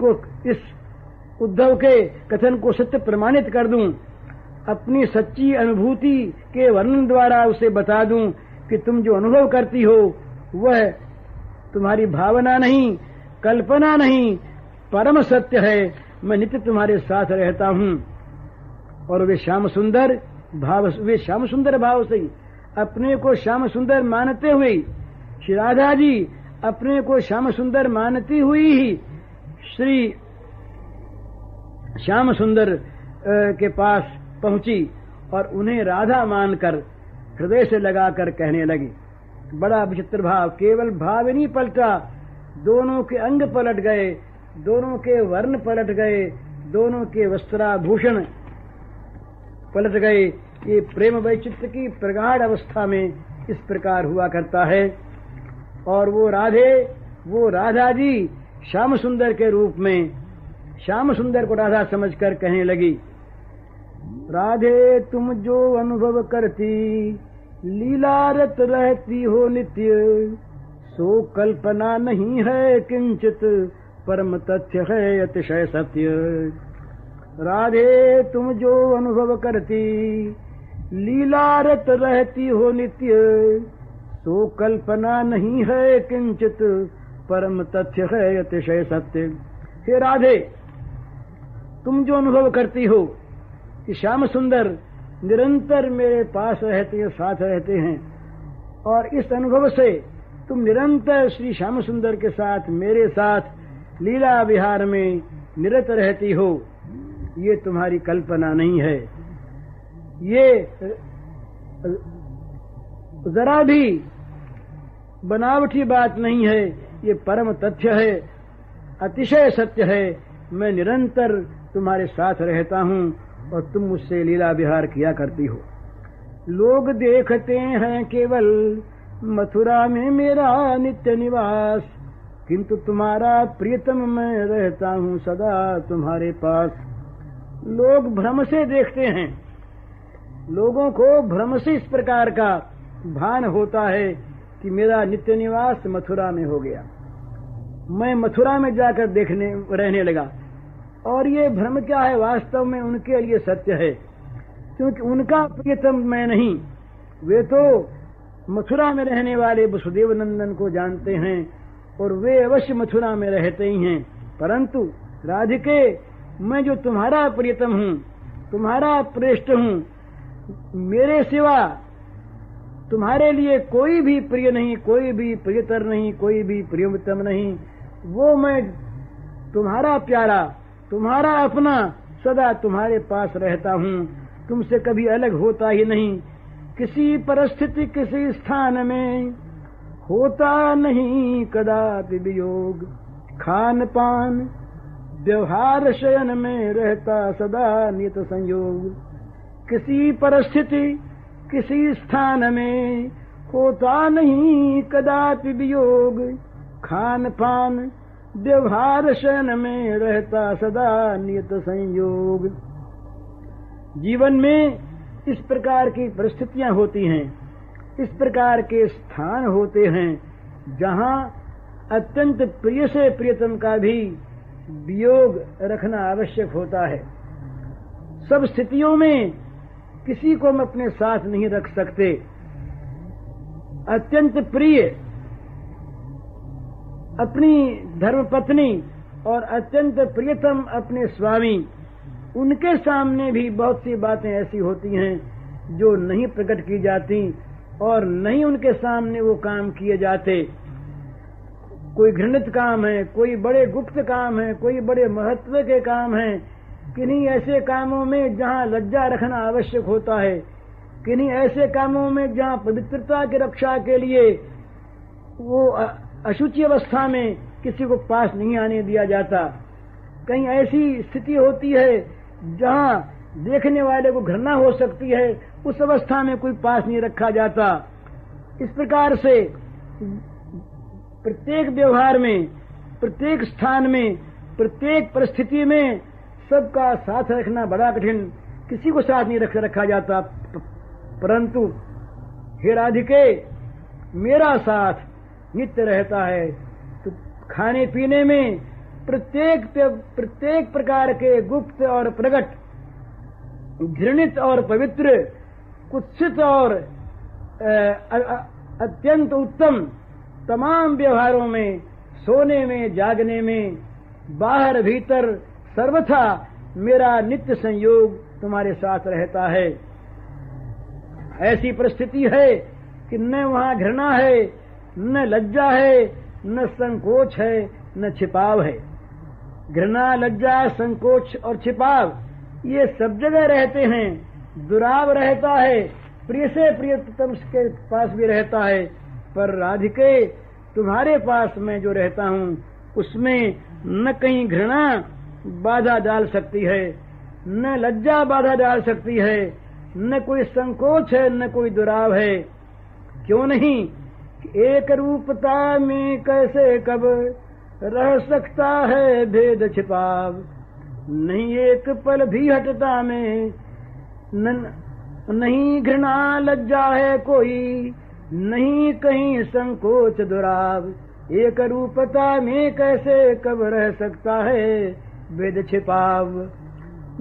उद्धव के कथन को सत्य प्रमाणित कर दूं, अपनी सच्ची अनुभूति के वर्णन द्वारा उसे बता दूं कि तुम जो अनुभव करती हो वह तुम्हारी भावना नहीं, कल्पना नहीं, परम सत्य है। मैं नित्य तुम्हारे साथ रहता हूं। और वे श्याम सुंदर भाव से अपने को श्याम सुंदर मानते हुए, श्री राधा जी अपने को श्याम सुंदर मानती हुई ही श्री श्याम सुंदर के पास पहुंची और उन्हें राधा मानकर हृदय से लगाकर कहने लगी। बड़ा विचित्र भाव, केवल भाव नहीं पलटा, दोनों के अंग पलट गए, दोनों के वर्ण पलट गए, दोनों के वस्त्राभूषण पलट गए। ये प्रेम वैचित्र की प्रगाढ़ अवस्था में इस प्रकार हुआ करता है। और वो राधा जी श्याम सुंदर के रूप में श्याम सुंदर को राधा समझकर कहने लगी, राधे तुम जो अनुभव करती, लीलारत रहती हो नित्य, सो कल्पना नहीं है किंचित, परम तथ्य है अतिशय सत्य। राधे तुम जो अनुभव करती, लीलारत रहती हो नित्य, सो कल्पना नहीं है किंचित, परम तथ्य है अतिशय सत्य। हे राधे, तुम जो अनुभव करती हो कि श्याम सुंदर निरंतर मेरे पास रहते हैं, साथ रहते हैं, और इस अनुभव से तुम निरंतर श्री श्याम सुंदर के साथ, मेरे साथ लीला विहार में निरत रहती हो, ये तुम्हारी कल्पना नहीं है, ये जरा भी बनावटी बात नहीं है, ये परम तथ्य है, अतिशय सत्य है। मैं निरंतर तुम्हारे साथ रहता हूँ और तुम मुझसे लीला विहार किया करती हो। लोग देखते हैं केवल मथुरा में मेरा नित्य निवास, किंतु तुम्हारा प्रियतम मैं रहता हूँ सदा तुम्हारे पास। लोग भ्रम से देखते हैं, लोगों को भ्रम से इस प्रकार का भान होता है कि मेरा नित्य निवास मथुरा में हो गया, मैं मथुरा में जाकर रहने लगा। और ये भ्रम क्या है, वास्तव में उनके लिए सत्य है, क्योंकि उनका प्रियतम मैं नहीं। वे तो मथुरा में रहने वाले वसुदेव नंदन को जानते हैं और वे अवश्य मथुरा में रहते ही हैं, परंतु राधिके मैं जो तुम्हारा प्रियतम हूँ, तुम्हारा प्रेष्ठ हूँ, मेरे सिवा तुम्हारे लिए कोई भी प्रिय नहीं, कोई भी प्रियतर नहीं, कोई भी प्रियतम नहीं। वो मैं तुम्हारा प्यारा, तुम्हारा अपना, सदा तुम्हारे पास रहता हूँ, तुमसे कभी अलग होता ही नहीं। किसी परिस्थिति किसी स्थान में होता नहीं कदापि वियोग, खान पान व्यवहार शयन में रहता सदा नियत संयोग। किसी परिस्थिति किसी स्थान में होता नहीं कदापि वियोग, खान पान व्यवहार शयन में रहता सदा नियत संयोग। जीवन में इस प्रकार की परिस्थितियां होती हैं, इस प्रकार के स्थान होते हैं जहां अत्यंत प्रिय से प्रियतम का भी वियोग रखना आवश्यक होता है। सब स्थितियों में किसी को हम अपने साथ नहीं रख सकते। अत्यंत प्रिय अपनी धर्मपत्नी और अत्यंत प्रियतम अपने स्वामी, उनके सामने भी बहुत सी बातें ऐसी होती हैं जो नहीं प्रकट की जाती और नहीं उनके सामने वो काम किए जाते। कोई घृणित काम है, कोई बड़े गुप्त काम है, कोई बड़े महत्व के काम है। किन्हीं ऐसे कामों में जहाँ लज्जा रखना आवश्यक होता है, किन्हीं ऐसे कामों में जहाँ पवित्रता की रक्षा के लिए वो अशुचि अवस्था में किसी को पास नहीं आने दिया जाता। कहीं ऐसी स्थिति होती है जहाँ देखने वाले को घृणा हो सकती है, उस अवस्था में कोई पास नहीं रखा जाता। इस प्रकार से प्रत्येक व्यवहार में, प्रत्येक स्थान में, प्रत्येक परिस्थिति में सबका साथ रखना बड़ा कठिन, किसी को साथ नहीं रखा जाता। परंतु हे राधिके मेरा साथ नित्य रहता है। तो खाने पीने में प्रत्येक प्रकार के गुप्त और प्रकट, घृणित और पवित्र, कुत्सित और अत्यंत उत्तम तमाम व्यवहारों में, सोने में, जागने में, बाहर भीतर सर्वथा मेरा नित्य संयोग तुम्हारे साथ रहता है। ऐसी परिस्थिति है कि न वहाँ घृणा है, न लज्जा है, न संकोच है, न छिपाव है। घृणा, लज्जा, संकोच और छिपाव ये सब जगह रहते हैं। दुराव रहता है, प्रिय से प्रियतम के पास भी रहता है, पर राधिके तुम्हारे पास मैं जो रहता हूँ उसमें न कहीं घृणा बाधा डाल सकती है, न लज्जा बाधा डाल सकती है, न कोई संकोच है, न कोई दुराव है। क्यों नहीं? एक रूपता में कैसे कब रह सकता है भेद छिपाव, नहीं एक पल भी हटता में नहीं घृणा लज्जा है कोई, नहीं कहीं संकोच दुराव। एक रूपता में कैसे कब रह सकता है भेद छिपाव।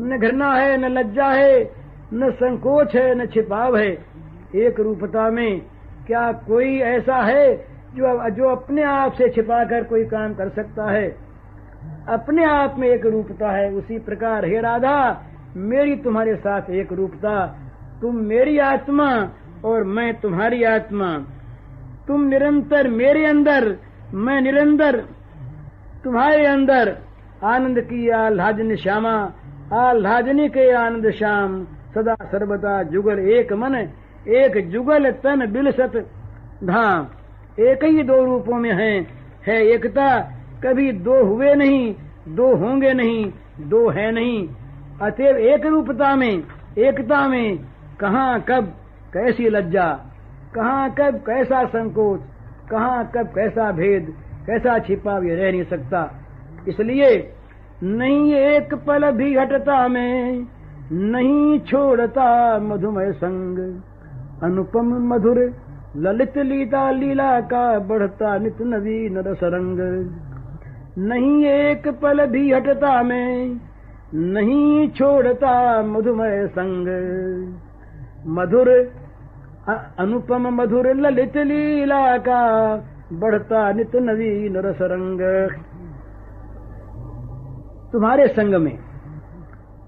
न घृणा है, न लज्जा है, न संकोच है, न छिपाव है। एक रूपता में क्या कोई ऐसा है जो अपने आप से छिपाकर कोई काम कर सकता है? अपने आप में एक रूपता है। उसी प्रकार हे राधा मेरी तुम्हारे साथ एक रूपता, तुम मेरी आत्मा और मैं तुम्हारी आत्मा, तुम निरंतर मेरे अंदर, मैं निरंतर तुम्हारे अंदर। आनंद की आह्लादन श्यामा आह्लादनी के आनंद श्याम, सदा सर्वदा जुगल एक मन, एक जुगल तन बिलसत धाम। एक ही दो रूपों में है एकता, कभी दो हुए नहीं, दो होंगे नहीं, दो है नहीं। अतएव एक रूपता में, एकता में कहाँ कब कैसी लज्जा, कहाँ कब कैसा संकोच, कहाँ कब कैसा भेद, कैसा छिपा ये रह नहीं सकता। इसलिए नहीं एक पल भी हटता मैं, नहीं छोड़ता मधुमय संग। अनुपम मधुर ललित लीला का, बढ़ता नित नवीन रस रंग। नहीं एक पल भी हटता मैं, नहीं छोड़ता मधुमय संग। मधुर अनुपम मधुर ललित लीला का, बढ़ता नित नवीन रस रंग। तुम्हारे संग में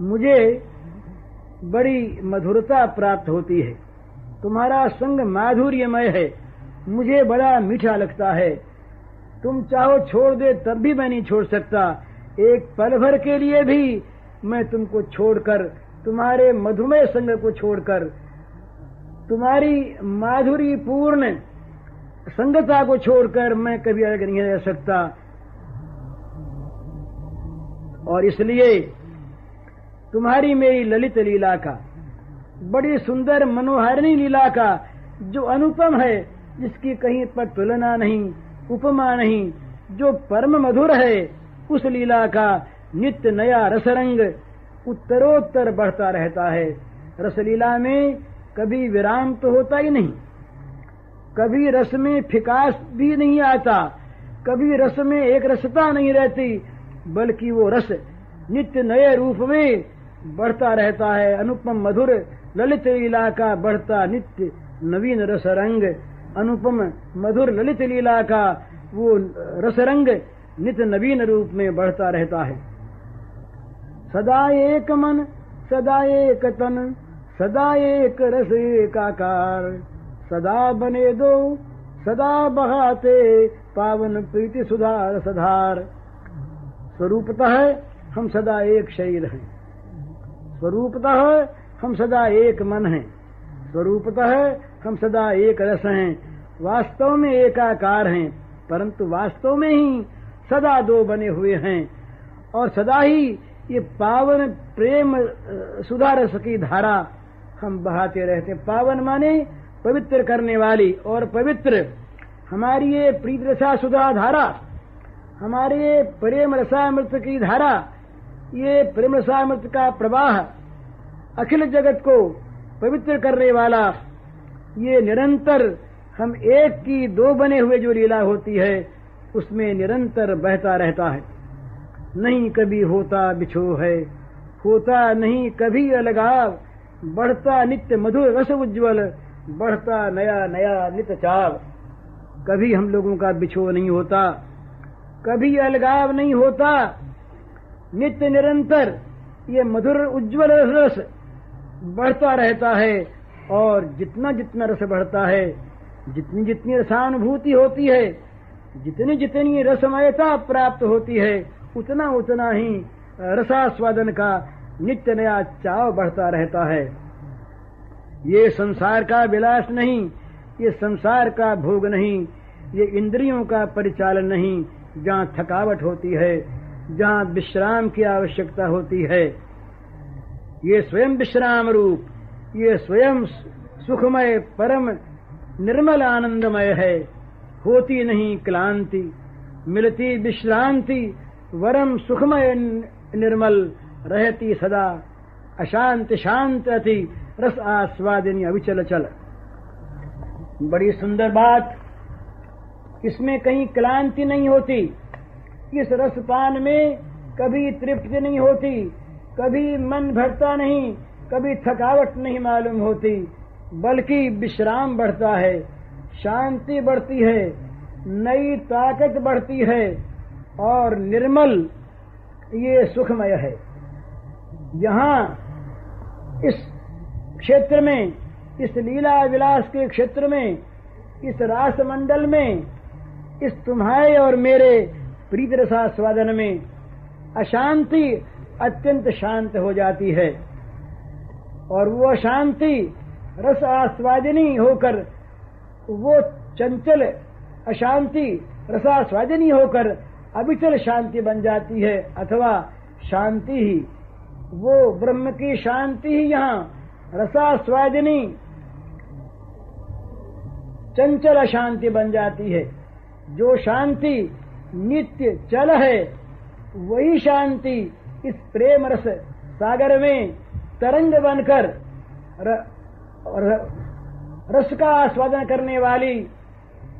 मुझे बड़ी मधुरता प्राप्त होती है। तुम्हारा संग माधुर्यमय है, मुझे बड़ा मीठा लगता है। तुम चाहो छोड़ दे तब भी मैं नहीं छोड़ सकता। एक पल भर के लिए भी मैं तुमको छोड़कर, तुम्हारे मधुमेह संग को छोड़कर, तुम्हारी माधुर्यपूर्ण संगता को छोड़कर मैं कभी अलग नहीं रह सकता। और इसलिए तुम्हारी मेरी ललित लीला का, बड़ी सुंदर मनोहारिणी लीला का, जो अनुपम है, जिसकी कहीं पर तुलना नहीं, उपमा नहीं, जो परम मधुर है, उस लीला का नित्य नया रसरंग उत्तरोत्तर बढ़ता रहता है। रसलीला में कभी विराम तो होता ही नहीं, कभी रस में फिकास भी नहीं आता, कभी रस में एक रसता नहीं रहती, बल्कि वो रस नित्य नए रूप में बढ़ता रहता है। अनुपम मधुर ललित लीला का बढ़ता नित्य नवीन रसरंग। अनुपम मधुर ललित लीला का वो रसरंग नित्य नवीन रूप में बढ़ता रहता है। सदा एक मन, सदा एक तन, सदा एक रस एकाकार, सदा बने दो, सदा बहाते पावन प्रीति सुधार सधार। स्वरूपतः हम सदा एक शरीर हैं, स्वरूपतः हम सदा एक मन हैं, स्वरूपतः हम सदा एक रस हैं, वास्तव में एकाकार हैं, परंतु वास्तव में ही सदा दो बने हुए हैं। और सदा ही ये पावन प्रेम सुधा रस की धारा हम बहाते रहते हैं। पावन माने पवित्र करने वाली, और पवित्र हमारी ये प्रीत रसा सुधा धारा, हमारे प्रेम रसामृत की धारा, ये प्रेम रसामृत का प्रवाह अखिल जगत को पवित्र करने वाला, ये निरंतर हम एक की दो बने हुए जो लीला होती है, उसमें निरंतर बहता रहता है। नहीं कभी होता बिछो है, होता नहीं कभी अलगाव, बढ़ता नित्य मधुर रस उज्ज्वल, बढ़ता नया नया नित्य चाव। कभी हम लोगों का बिछो नहीं होता, कभी अलगाव नहीं होता, नित्य निरंतर ये मधुर उज्ज्वल रस बढ़ता रहता है। और जितना जितना रस बढ़ता है, जितनी जितनी रसानुभूति होती है, जितनी जितनी रसमयता प्राप्त होती है, उतना उतना ही रसास्वादन का नित्य नया चाव बढ़ता रहता है। ये संसार का विलास नहीं, ये संसार का भोग नहीं, ये इंद्रियों का परिचालन नहीं, जहाँ थकावट होती है, जहाँ विश्राम की आवश्यकता होती है। ये स्वयं विश्राम रूप, ये स्वयं सुखमय परम निर्मल आनंदमय है। होती नहीं क्लांति, मिलती विश्रांति, वरम सुखमय निर्मल, रहती सदा अशांत शांत अति, रस आस्वादिनी अविचल चल। बड़ी सुंदर बात, इसमें कहीं क्लांति नहीं होती, इस रसपान में कभी तृप्ति नहीं होती, कभी मन भरता नहीं, कभी थकावट नहीं मालूम होती, बल्कि विश्राम बढ़ता है, शांति बढ़ती है, नई ताकत बढ़ती है, और निर्मल ये सुखमय है। यहाँ इस क्षेत्र में, इस लीला विलास के क्षेत्र में, इस रास मंडल में, इस तुम्हारे और मेरे प्रीत रसास्वादन में अशांति अत्यंत शांत हो जाती है। और वो शांति रस आस्वादिनी होकर, वो चंचल अशांति रसास्वादिनी होकर अविचल शांति बन जाती है। अथवा शांति ही, वो ब्रह्म की शांति ही यहाँ रसास्वादिनी चंचल अशांति बन जाती है। जो शांति नित्य चल है, वही शांति इस प्रेम रस सागर में तरंग बनकर रस का आस्वादन करने वाली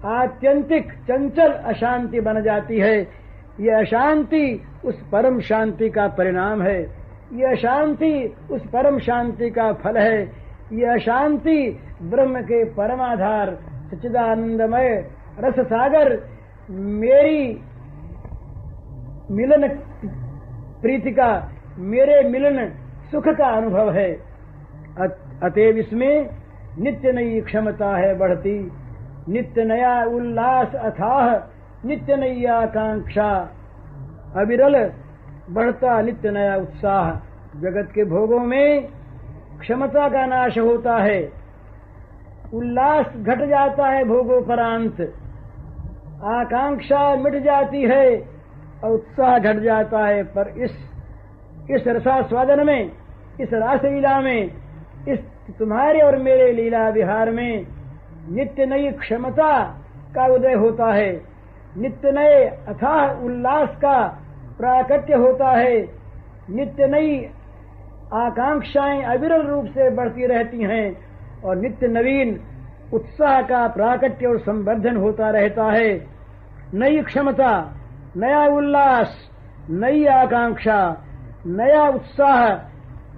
आत्यंतिक चंचल अशांति बन जाती है। यह अशांति उस परम शांति का परिणाम है। यह शांति उस परम शांति का फल है। यह शांति ब्रह्म के परमाधार सच्चिदानंदमय रस सागर मेरी मिलन प्रीति का, मेरे मिलन सुख का अनुभव है। अतएव इसमें नित्य नई क्षमता है बढ़ती, नित्य नया उल्लास अथाह, नित्य नई आकांक्षा अविरल बढ़ता, नित्य नया उत्साह। जगत के भोगों में क्षमता का नाश होता है, उल्लास घट जाता है भोगों परांत, आकांक्षा मिट जाती है और उत्साह घट जाता है। पर इस रसास्वादन में, इस रासलीला में, इस तुम्हारे और मेरे लीला विहार में नित्य नई क्षमता का उदय होता है, नित्य नए अथाह उल्लास का प्राकट्य होता है, नित्य नई आकांक्षाएं अविरल रूप से बढ़ती रहती हैं और नित्य नवीन उत्साह का प्राकट्य और संवर्धन होता रहता है। नई क्षमता, नया उल्लास, नई आकांक्षा, नया उत्साह,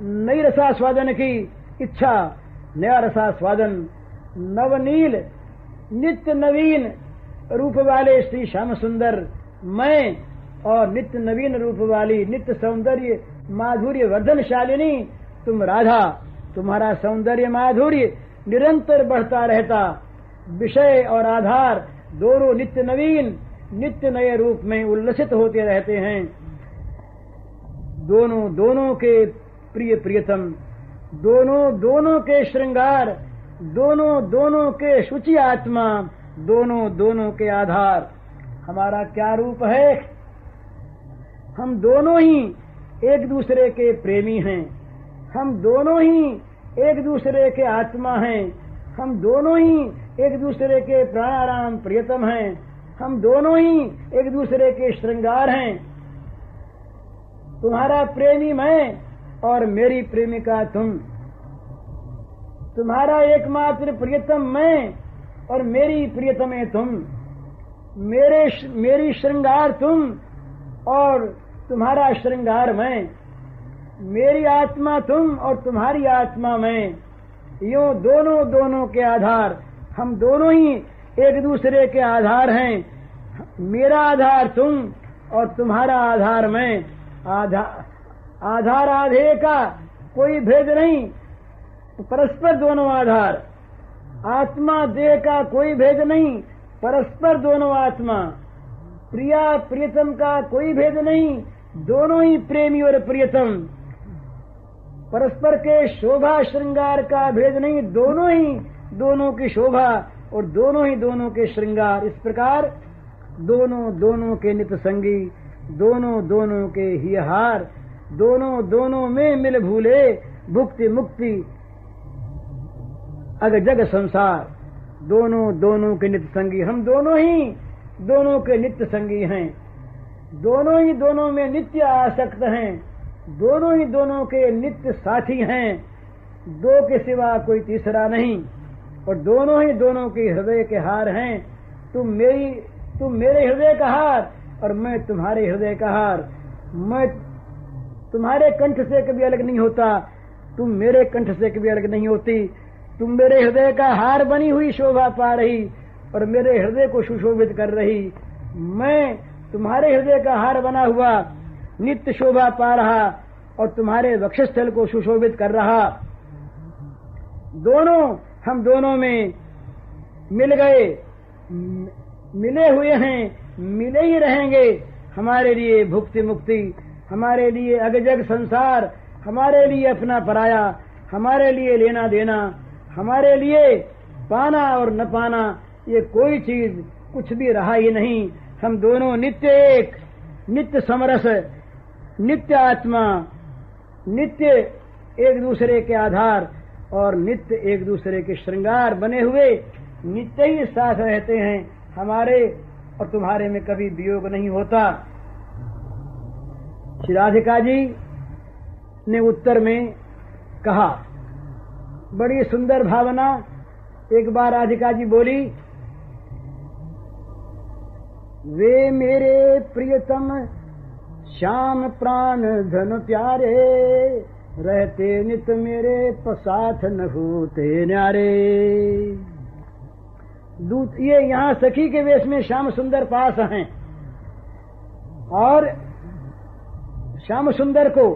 नई रसास्वादन की इच्छा, नया रसास्वादन, नवनील नित्य नवीन रूप वाले श्री श्याम सुंदर मैं और नित्य नवीन रूप वाली नित्य सौंदर्य माधुर्य वर्धनशालिनी तुम राधा। तुम्हारा सौंदर्य माधुर्य निरंतर बढ़ता रहता, विषय और आधार दोनों नित्य नवीन नित्य नए रूप में उल्लसित होते रहते हैं। दोनों के प्रिय प्रियतम, दोनों के श्रृंगार, दोनों के शुचि आत्मा, दोनों के आधार। हमारा क्या रूप है? हम दोनों ही एक दूसरे के प्रेमी हैं, हम दोनों ही एक दूसरे के आत्मा हैं, हम दोनों ही एक दूसरे के प्राणाराम प्रियतम हैं, हम दोनों ही एक दूसरे के श्रृंगार हैं। तुम्हारा प्रेमी मैं और मेरी प्रेमिका तुम, तुम्हारा एकमात्र प्रियतम मैं और मेरी प्रियतमे तुम, मेरी श्रृंगार तुम और तुम्हारा श्रृंगार मैं, मेरी आत्मा तुम और तुम्हारी आत्मा मैं। यूं दोनों के आधार, हम दोनों ही एक दूसरे के आधार हैं। मेरा आधार तुम और तुम्हारा आधार मैं। आधार आधे का कोई भेद नहीं, परस्पर दोनों आधार। आत्मा देह का कोई भेद नहीं, परस्पर दोनों आत्मा। प्रिया प्रियतम का कोई भेद नहीं, दोनों ही प्रेमी और प्रियतम। परस्पर के शोभा श्रृंगार का भेद नहीं, दोनों ही दोनों की शोभा और दोनों ही दोनों के श्रृंगार। इस प्रकार दोनों के नित संगी, दोनों के ही हार, दोनों में मिल भूले भुक्ति मुक्ति अग जग संसार। दोनों के नित्य संगी, हम दोनों के नित्य संगी हैं। दोनों में नित्य आसक्त हैं, दोनों के नित्य साथी हैं। दो के सिवा कोई तीसरा नहीं और दोनों के हृदय के हार हैं। तुम मेरे हृदय का हार और मैं तुम्हारे हृदय का हार। मैं तुम्हारे कंठ से कभी अलग नहीं होता, तुम मेरे कंठ से कभी अलग नहीं होती। तुम मेरे हृदय का हार बनी हुई शोभा पा रही और मेरे हृदय को सुशोभित कर रही। मैं तुम्हारे हृदय का हार बना हुआ नित्य शोभा पा रहा और तुम्हारे वक्षस्थल को सुशोभित कर रहा। हम दोनों में मिल गए, मिले हुए हैं, मिले ही रहेंगे। हमारे लिए भुक्ति मुक्ति, हमारे लिए अगजग संसार, हमारे लिए अपना पराया, हमारे लिए लेना देना, हमारे लिए पाना और न पाना, ये कोई चीज कुछ भी रहा ही नहीं। हम दोनों नित्य एक, नित्य समरस, नित्य आत्मा, नित्य एक दूसरे के आधार और नित्य एक दूसरे के श्रृंगार बने हुए नित्य ही साथ रहते हैं। हमारे और तुम्हारे में कभी वियोग नहीं होता। श्री राधिका जी ने उत्तर में कहा, बड़ी सुंदर भावना। एक बार राधिका जी बोली, वे मेरे प्रियतम श्याम प्राण धन प्यारे, रहते नित मेरे साथ न होते न्यारे। दूत ये यहाँ सखी के वेश में श्याम सुंदर पास हैं और श्याम सुंदर को,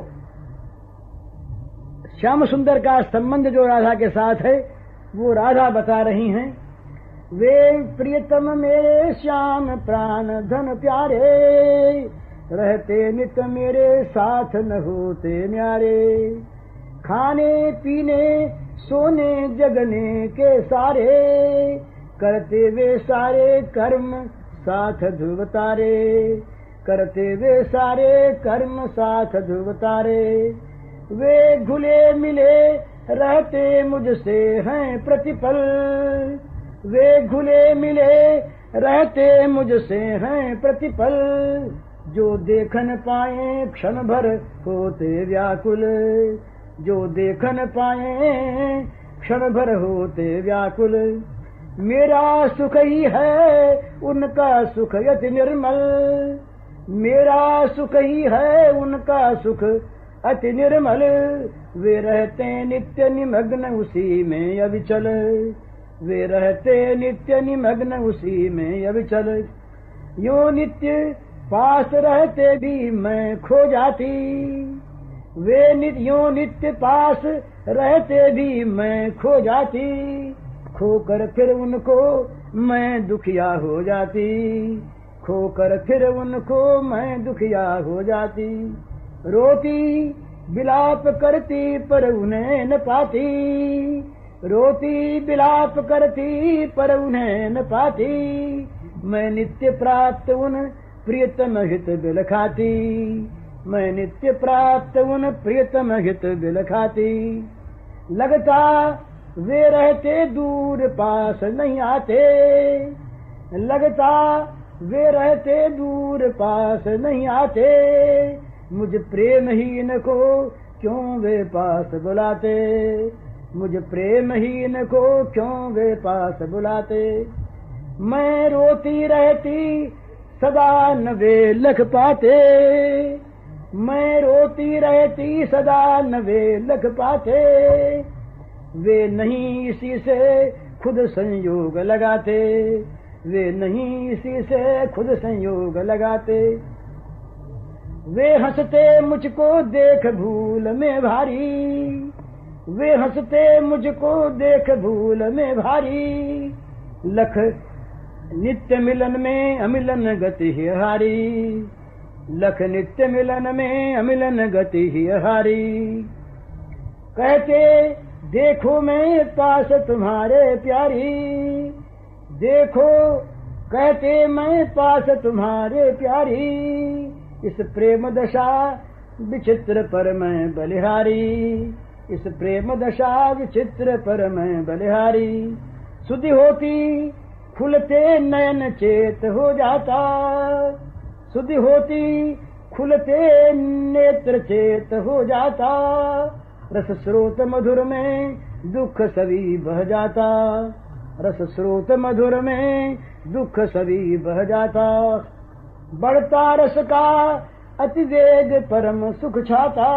श्याम सुंदर का संबंध जो राधा के साथ है वो राधा बता रही हैं। वे प्रियतम मेरे श्याम प्राण धन प्यारे, रहते नित मेरे साथ न होते न्यारे। खाने पीने सोने जगने के सारे, करते वे सारे कर्म साथ ध्रुव तारे, करते वे सारे कर्म साथ ध्रुव तारे। वे घुले मिले रहते मुझसे हैं प्रतिपल, वे घुले मिले रहते मुझसे हैं प्रतिपल। जो देखन पाए क्षण भर होते व्याकुल, जो देखन पाए क्षण भर होते व्याकुल। मेरा सुख ही है उनका सुख यति निर्मल, मेरा सुख ही है उनका सुख अति निर्मल। वे रहते नित्य निमग्न उसी में अविचल, वे रहते नित्य निमग्न उसी में अविचल। यो नित्य पास रहते भी मैं खो जाती, वे यो नित्य पास रहते भी मैं खो जाती। खोकर फिर उनको मैं दुखिया हो जाती, खोकर फिर उनको मैं दुखिया हो जाती। रोती बिलाप करती पर उन्हें न पाती, रोती बिलाप करती पर उन्हें न पाती। मैं नित्य प्राप्त उन प्रियतम हित बिल खाती, मैं नित्य प्राप्त उन प्रियतम हित बिल खाती। लगता वे रहते दूर पास नहीं आते, लगता वे रहते दूर पास नहीं आते। मुझ प्रेमहीन को क्यों वे पास बुलाते, मुझ प्रेमहीन को क्यों वे पास बुलाते। मैं रोती रहती सदा न वे लख पाते, मैं रोती रहती सदा न वे लख पाते। वे नहीं इसी से खुद संयोग लगाते, वे नहीं इसी से खुद संयोग लगाते। वे हंसते मुझको देख भूल में भारी, वे हंसते मुझको देख भूल में भारी। लख नित्य मिलन में अमिलन गति ही हारी, लख नित्य मिलन में अमिलन गति ही हारी। कहते देखो मैं पास तुम्हारे प्यारी, देखो कहते मैं पास तुम्हारे प्यारी। इस प्रेम दशा विचित्र पर मैं बलिहारी, इस प्रेम दशा विचित्र पर मैं बलिहारी। सुधि होती खुलते नयन चेत हो जाता, सुधि होती खुलते नेत्र चेत हो जाता। रस स्रोत मधुर में दुख सभी बह जाता, रस स्रोत मधुर में दुख सभी बह जाता। बढ़ता रस का अति वेग परम सुख छाता,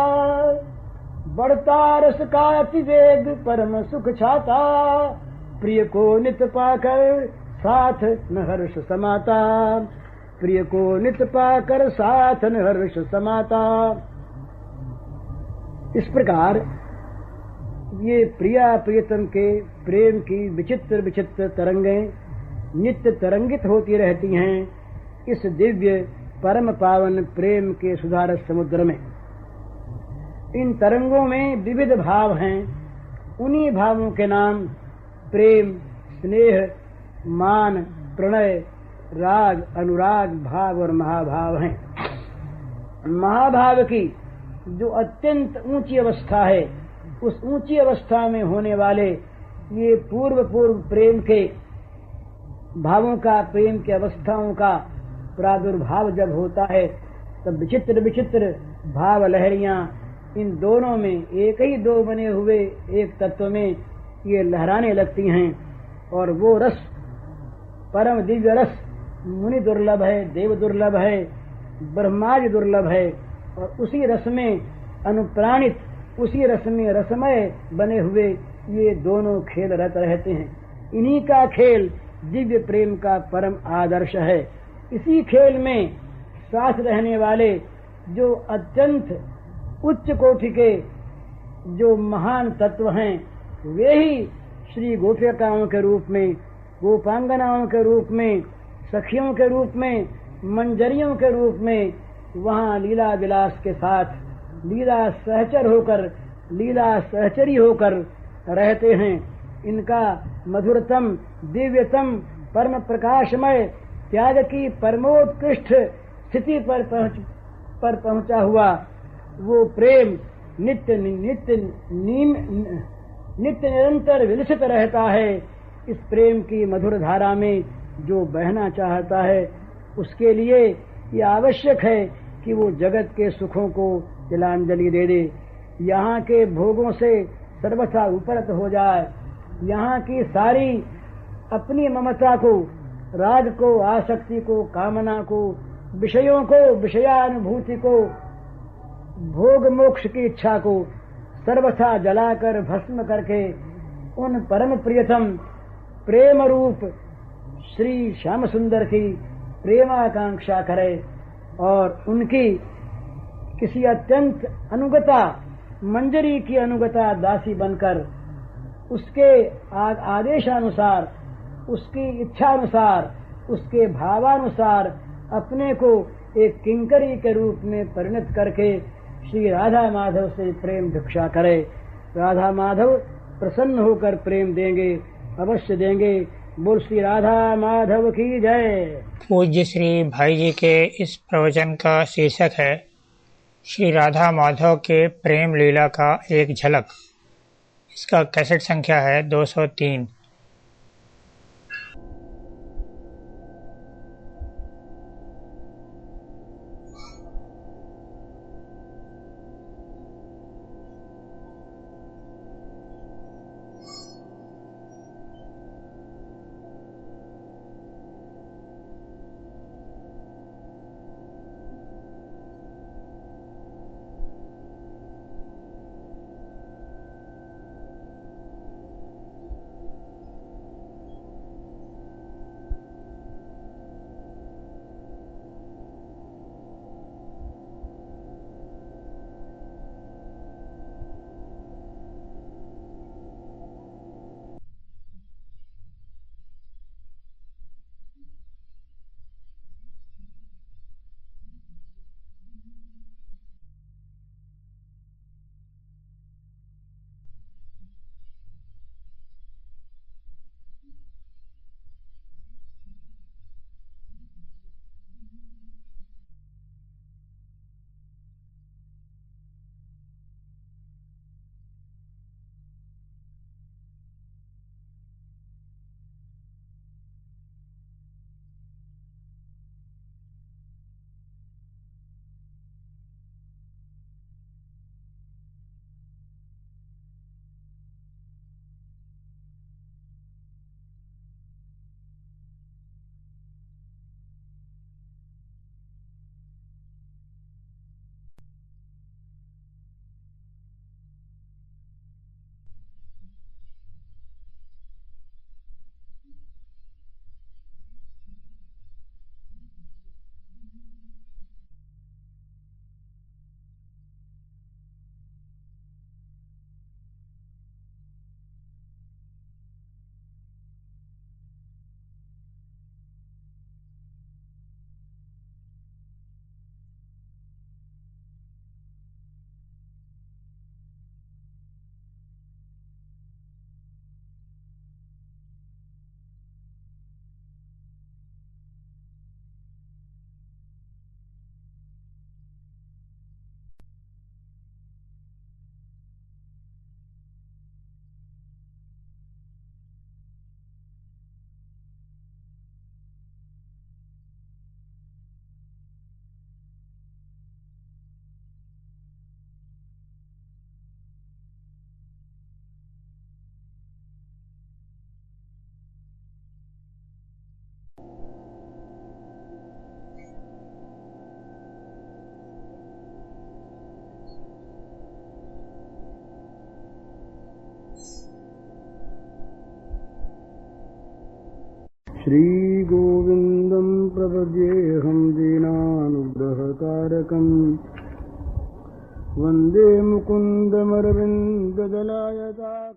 बढ़ता रस का अति वेग परम सुख छाता। प्रिय को नित पाकर साथ न हर्ष समाता, प्रिय को नित पाकर साथ न हर्ष समाता। इस प्रकार ये प्रिया प्रियतम के प्रेम की विचित्र विचित्र तरंगें नित्य तरंगित होती रहती हैं इस दिव्य परम पावन प्रेम के सुधारस समुद्र में। इन तरंगों में विविध भाव हैं। उन्हीं भावों के नाम प्रेम, स्नेह, मान, प्रणय, राग, अनुराग, भाव और महाभाव हैं। महाभाव की जो अत्यंत ऊंची अवस्था है, उस ऊंची अवस्था में होने वाले ये पूर्व प्रेम के भावों का, प्रेम की अवस्थाओं का प्रादुर्भाव जब होता है, तब विचित्र विचित्र भाव लहरियां इन दोनों में, एक ही दो बने हुए एक तत्व में ये लहराने लगती हैं। और वो रस, परम दिव्य रस, मुनि दुर्लभ है, देव दुर्लभ है, ब्रह्मादि दुर्लभ है। और उसी रस में अनुप्राणित, उसी रस में रसमय बने हुए ये दोनों खेल रत रहते हैं। इन्हीं का खेल दिव्य प्रेम का परम आदर्श है। इसी खेल में साथ रहने वाले जो अत्यंत उच्च कोटि के जो महान तत्व हैं, वे ही श्री गोपिकाओं के रूप में, गोपांगनाओं के रूप में, सखियों के रूप में, मंजरियों के रूप में वहाँ लीला विलास के साथ लीला सहचर होकर, लीला सहचरी होकर रहते हैं। इनका मधुरतम, दिव्यतम, परम प्रकाशमय, त्याग की परमोत्कृष्ट स्थिति पर पहुंचा हुआ वो प्रेम नित्य निरंतर विलसित रहता है। इस प्रेम की मधुर धारा में जो बहना चाहता है, उसके लिए ये आवश्यक है कि वो जगत के सुखों को तिलांजलि दे दे, यहाँ के भोगों से सर्वथा उपरत हो जाए, यहाँ की सारी अपनी ममता को, राग को, आसक्ति को, कामना को, विषयों को, विषयानुभूति को, भोग मोक्ष की इच्छा को सर्वथा जलाकर भस्म करके उन परम प्रियतम प्रेम रूप श्री श्याम सुंदर की प्रेमाकांक्षा करे और उनकी किसी अत्यंत अनुगता, मंजरी की अनुगता दासी बनकर उसके आदेशानुसार, उसकी इच्छानुसार, उसके भावानुसार अपने को एक किंकरी के रूप में परिणत करके श्री राधा माधव से प्रेम भिक्षा करे। राधा माधव प्रसन्न होकर प्रेम देंगे, अवश्य देंगे। बोल श्री राधा माधव की जय। पूज्य श्री भाई जी के इस प्रवचन का शीर्षक है श्री राधा माधव के प्रेम लीला का एक झलक। इसका कैसेट संख्या है 203। श्रीगोविन्दं प्रपद्येऽहं दीनानुग्रहकारकम् वन्दे मुकुन्दमरविन्ददलायताक्षम्।